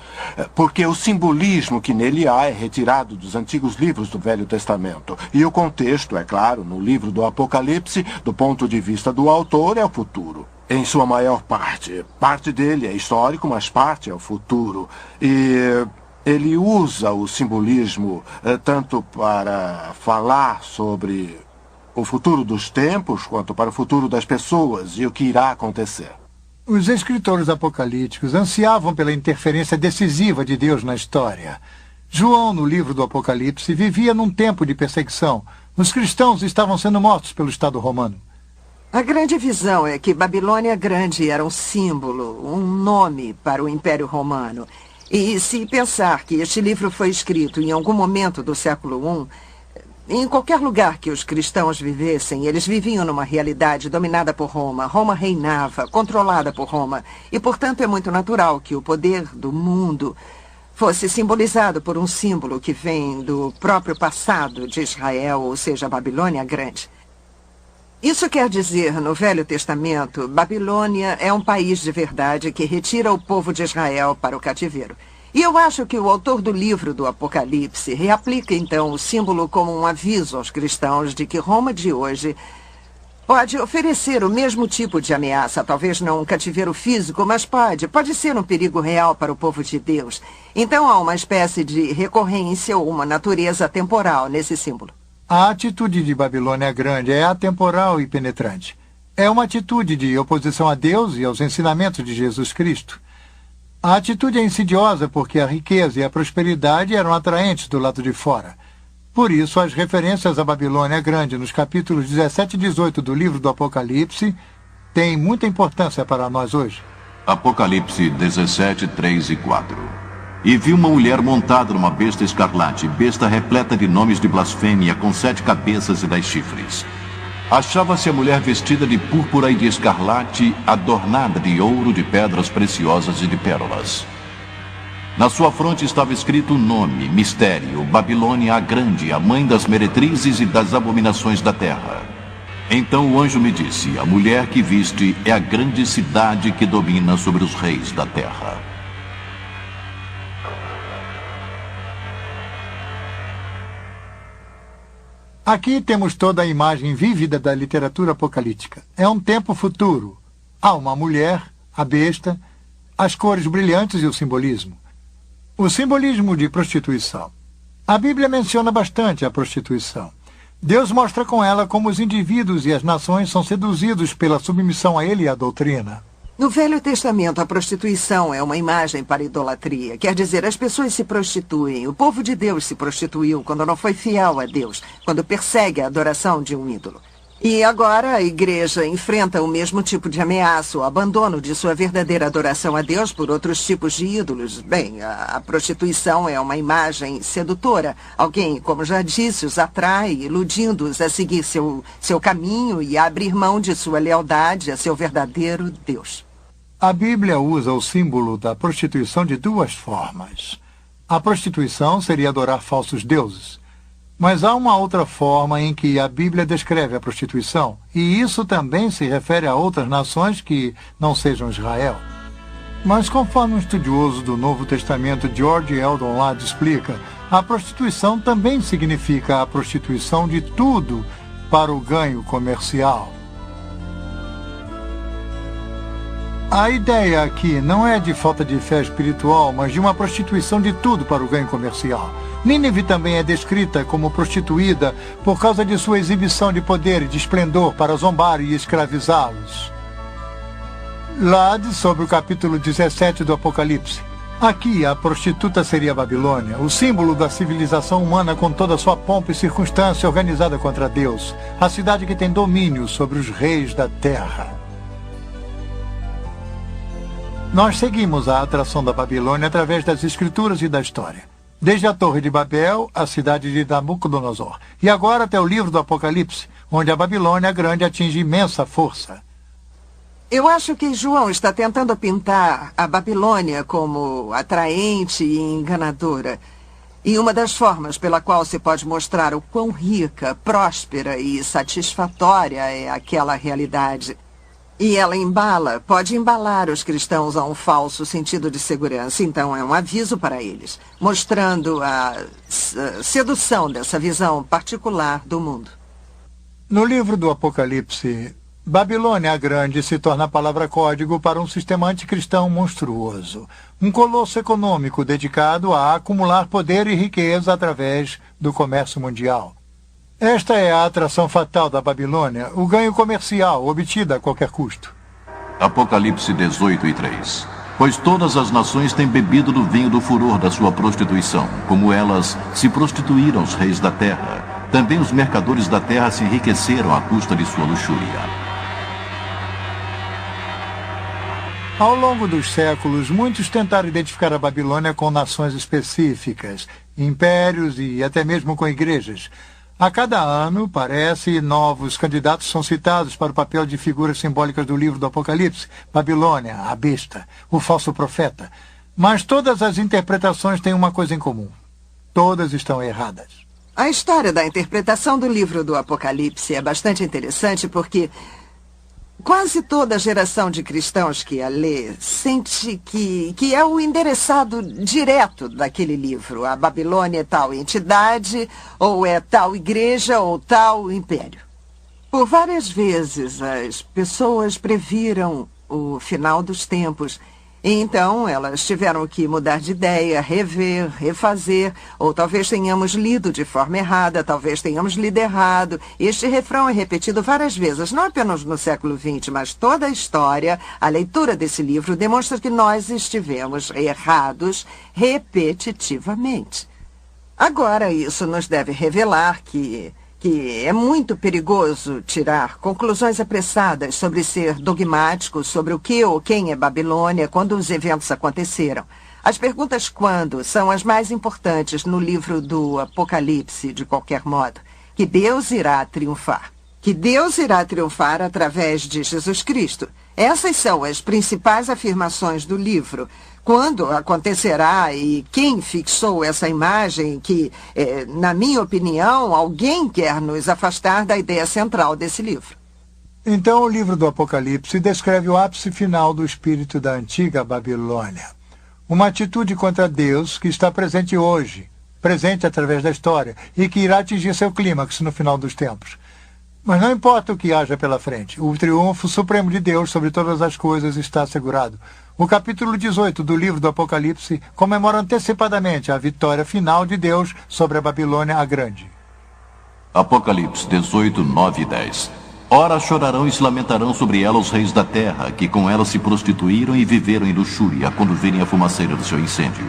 Speaker 4: porque o simbolismo que nele há é retirado dos antigos livros do Velho Testamento. E o contexto, é claro, no livro do Apocalipse, do ponto de vista do autor, é o futuro. Em sua maior parte. Parte dele é histórico, mas parte é o futuro. E ele usa o simbolismo tanto para falar sobre o futuro dos tempos, quanto para o futuro das pessoas e o que irá acontecer.
Speaker 3: Os escritores apocalípticos ansiavam pela interferência decisiva de Deus na história. João, no livro do Apocalipse, vivia num tempo de perseguição. Os cristãos estavam sendo mortos pelo Estado romano.
Speaker 6: A grande visão é que Babilônia Grande era um símbolo, um nome para o Império Romano. E se pensar que este livro foi escrito em algum momento do século I, em qualquer lugar que os cristãos vivessem, eles viviam numa realidade dominada por Roma. Roma reinava, controlada por Roma. E, portanto, é muito natural que o poder do mundo fosse simbolizado por um símbolo que vem do próprio passado de Israel, ou seja, a Babilônia Grande. Isso quer dizer, no Velho Testamento, Babilônia é um país de verdade que retira o povo de Israel para o cativeiro. E eu acho que o autor do livro do Apocalipse reaplica, então, o símbolo como um aviso aos cristãos de que Roma de hoje pode oferecer o mesmo tipo de ameaça, talvez não um cativeiro físico, mas pode ser um perigo real para o povo de Deus. Então há uma espécie de recorrência ou uma natureza temporal nesse símbolo.
Speaker 3: A atitude de Babilônia Grande é atemporal e penetrante. É uma atitude de oposição a Deus e aos ensinamentos de Jesus Cristo. A atitude é insidiosa porque a riqueza e a prosperidade eram atraentes do lado de fora. Por isso, as referências à Babilônia Grande nos capítulos 17 e 18 do livro do Apocalipse têm muita importância para nós hoje.
Speaker 1: Apocalipse 17, 3 e 4. E vi uma mulher montada numa besta escarlate, besta repleta de nomes de blasfêmia, com 7 cabeças e 10 chifres. Achava-se a mulher vestida de púrpura e de escarlate, adornada de ouro, de pedras preciosas e de pérolas. Na sua fronte estava escrito o nome, mistério, Babilônia a Grande, a mãe das meretrizes e das abominações da terra. Então o anjo me disse, a mulher que viste é a grande cidade que domina sobre os reis da terra.
Speaker 3: Aqui temos toda a imagem vívida da literatura apocalíptica. É um tempo futuro. Há uma mulher, a besta, as cores brilhantes e o simbolismo. O simbolismo de prostituição. A Bíblia menciona bastante a prostituição. Deus mostra com ela como os indivíduos e as nações são seduzidos pela submissão a ele e à doutrina.
Speaker 6: No Velho Testamento, a prostituição é uma imagem para a idolatria. Quer dizer, as pessoas se prostituem. O povo de Deus se prostituiu quando não foi fiel a Deus, quando persegue a adoração de um ídolo. E agora a igreja enfrenta o mesmo tipo de ameaça, o abandono de sua verdadeira adoração a Deus por outros tipos de ídolos. Bem, a prostituição é uma imagem sedutora. Alguém, como já disse, os atrai, iludindo-os a seguir seu caminho e a abrir mão de sua lealdade a seu verdadeiro Deus.
Speaker 3: A Bíblia usa o símbolo da prostituição de duas formas. A prostituição seria adorar falsos deuses. Mas há uma outra forma em que a Bíblia descreve a prostituição, e isso também se refere a outras nações que não sejam Israel. Mas conforme um estudioso do Novo Testamento, George Eldon Ladd, explica, a prostituição também significa a prostituição de tudo para o ganho comercial. A ideia aqui não é de falta de fé espiritual, mas de uma prostituição de tudo para o ganho comercial. Nínive também é descrita como prostituída por causa de sua exibição de poder e de esplendor para zombar e escravizá-los. Ladd, sobre o capítulo 17 do Apocalipse. Aqui, a prostituta seria a Babilônia, o símbolo da civilização humana com toda a sua pompa e circunstância organizada contra Deus, a cidade que tem domínio sobre os reis da terra. Nós seguimos a atração da Babilônia através das escrituras e da história. Desde a Torre de Babel, a cidade de Nabucodonosor, e agora até o livro do Apocalipse, onde a Babilônia grande atinge imensa força.
Speaker 6: Eu acho que João está tentando pintar a Babilônia como atraente e enganadora. E uma das formas pela qual se pode mostrar o quão rica, próspera e satisfatória é aquela realidade. E ela pode embalar os cristãos a um falso sentido de segurança. Então é um aviso para eles, mostrando a sedução dessa visão particular do mundo.
Speaker 3: No livro do Apocalipse, Babilônia a Grande se torna a palavra código para um sistema anticristão monstruoso. Um colosso econômico dedicado a acumular poder e riqueza através do comércio mundial. Esta é a atração fatal da Babilônia, o ganho comercial obtido a qualquer custo.
Speaker 1: Apocalipse 18:3. Pois todas as nações têm bebido do vinho do furor da sua prostituição, como elas se prostituíram os reis da terra. Também os mercadores da terra se enriqueceram à custa de sua luxúria.
Speaker 3: Ao longo dos séculos, muitos tentaram identificar a Babilônia com nações específicas, impérios e até mesmo com igrejas. A cada ano, parece, novos candidatos são citados para o papel de figuras simbólicas do livro do Apocalipse. Babilônia, a besta, o falso profeta. Mas todas as interpretações têm uma coisa em comum. Todas estão erradas.
Speaker 6: A história da interpretação do livro do Apocalipse é bastante interessante porque quase toda a geração de cristãos que a lê sente que é o endereçado direto daquele livro. A Babilônia é tal entidade, ou é tal igreja, ou tal império. Por várias vezes, as pessoas previram o final dos tempos. E então, elas tiveram que mudar de ideia, rever, refazer, ou talvez tenhamos lido de forma errada, talvez tenhamos lido errado. Este refrão é repetido várias vezes, não apenas no século XX, mas toda a história, a leitura desse livro demonstra que nós estivemos errados repetitivamente. Agora, isso nos deve revelar que é muito perigoso tirar conclusões apressadas sobre ser dogmático, sobre o que ou quem é Babilônia, quando os eventos aconteceram. As perguntas quando são as mais importantes no livro do Apocalipse, de qualquer modo. Que Deus irá triunfar. Que Deus irá triunfar através de Jesus Cristo. Essas são as principais afirmações do livro. Quando acontecerá e quem fixou essa imagem que, na minha opinião, alguém quer nos afastar da ideia central desse livro.
Speaker 3: Então, o livro do Apocalipse descreve o ápice final do espírito da antiga Babilônia. Uma atitude contra Deus que está presente hoje, presente através da história, e que irá atingir seu clímax no final dos tempos. Mas não importa o que haja pela frente, o triunfo supremo de Deus sobre todas as coisas está assegurado. O capítulo 18 do livro do Apocalipse comemora antecipadamente a vitória final de Deus sobre a Babilônia a Grande.
Speaker 1: Apocalipse 18, 9 e 10. Ora chorarão e se lamentarão sobre ela os reis da terra, que com ela se prostituíram e viveram em luxúria, quando virem a fumaceira do seu incêndio.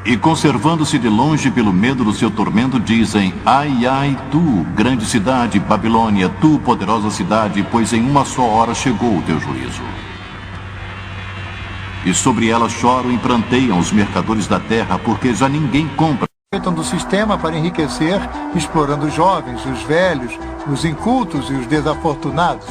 Speaker 1: E conservando-se de longe pelo medo do seu tormento, dizem: ai, ai, tu, grande cidade, Babilônia, tu, poderosa cidade, pois em uma só hora chegou o teu juízo. E sobre ela choram e pranteiam os mercadores da terra, porque já ninguém compra.
Speaker 3: Do sistema para enriquecer, explorando os jovens, os velhos, os incultos e os desafortunados.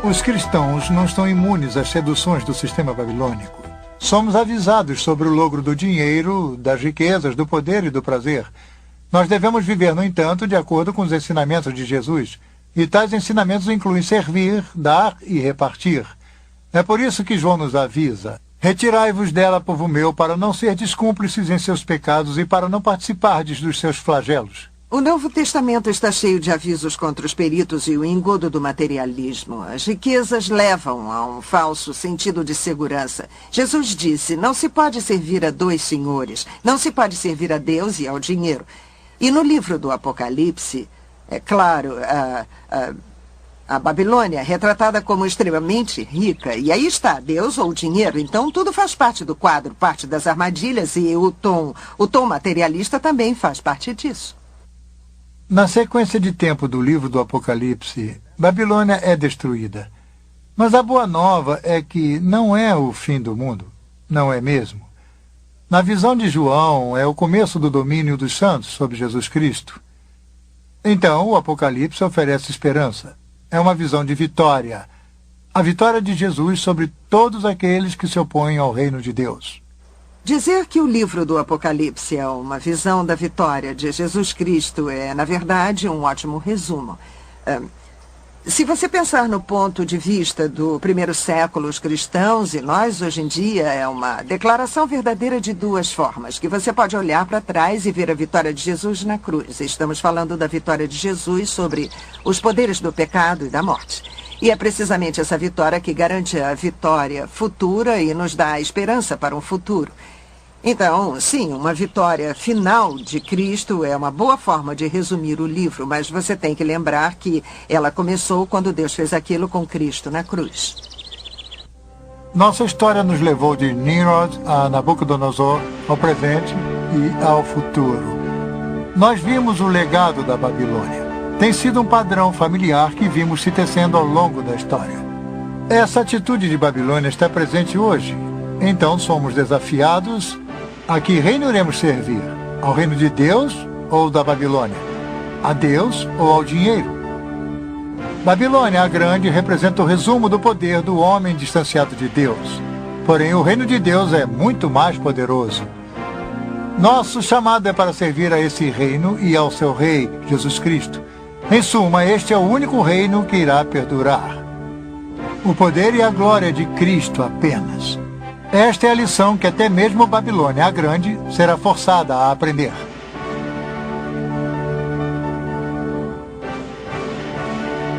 Speaker 3: Os cristãos não estão imunes às seduções do sistema babilônico. Somos avisados sobre o logro do dinheiro, das riquezas, do poder e do prazer. Nós devemos viver, no entanto, de acordo com os ensinamentos de Jesus. E tais ensinamentos incluem servir, dar e repartir. É por isso que João nos avisa: retirai-vos dela, povo meu, para não serdes cúmplices em seus pecados e para não participardes dos seus flagelos.
Speaker 6: O Novo Testamento está cheio de avisos contra os peritos e o engodo do materialismo. As riquezas levam a um falso sentido de segurança. Jesus disse: não se pode servir a dois senhores, não se pode servir a Deus e ao dinheiro. E no livro do Apocalipse, é claro, a Babilônia é retratada como extremamente rica. E aí está, Deus ou dinheiro. Então tudo faz parte do quadro, parte das armadilhas, e o tom materialista também faz parte disso.
Speaker 3: Na sequência de tempo do livro do Apocalipse, Babilônia é destruída. Mas a boa nova é que não é o fim do mundo. Não é mesmo. Na visão de João, é o começo do domínio dos santos sobre Jesus Cristo. Então, o Apocalipse oferece esperança. É uma visão de vitória. A vitória de Jesus sobre todos aqueles que se opõem ao reino de Deus.
Speaker 6: Dizer que o livro do Apocalipse é uma visão da vitória de Jesus Cristo é, na verdade, um ótimo resumo. Se você pensar no ponto de vista do primeiro século, os cristãos e nós hoje em dia, é uma declaração verdadeira de duas formas, que você pode olhar para trás e ver a vitória de Jesus na cruz. Estamos falando da vitória de Jesus sobre os poderes do pecado e da morte. E é precisamente essa vitória que garante a vitória futura e nos dá a esperança para um futuro. Então, sim, uma vitória final de Cristo é uma boa forma de resumir o livro, mas você tem que lembrar que ela começou quando Deus fez aquilo com Cristo na cruz.
Speaker 3: Nossa história nos levou de Nimrod a Nabucodonosor, ao presente e ao futuro. Nós vimos o legado da Babilônia. Tem sido um padrão familiar que vimos se tecendo ao longo da história. Essa atitude de Babilônia está presente hoje. Então somos desafiados a que reino iremos servir? Ao reino de Deus ou da Babilônia? A Deus ou ao dinheiro? Babilônia, a grande, representa o resumo do poder do homem distanciado de Deus. Porém, o reino de Deus é muito mais poderoso. Nosso chamado é para servir a esse reino e ao seu rei, Jesus Cristo. Em suma, este é o único reino que irá perdurar. O poder e a glória de Cristo apenas. Esta é a lição que até mesmo Babilônia, a grande, será forçada a aprender.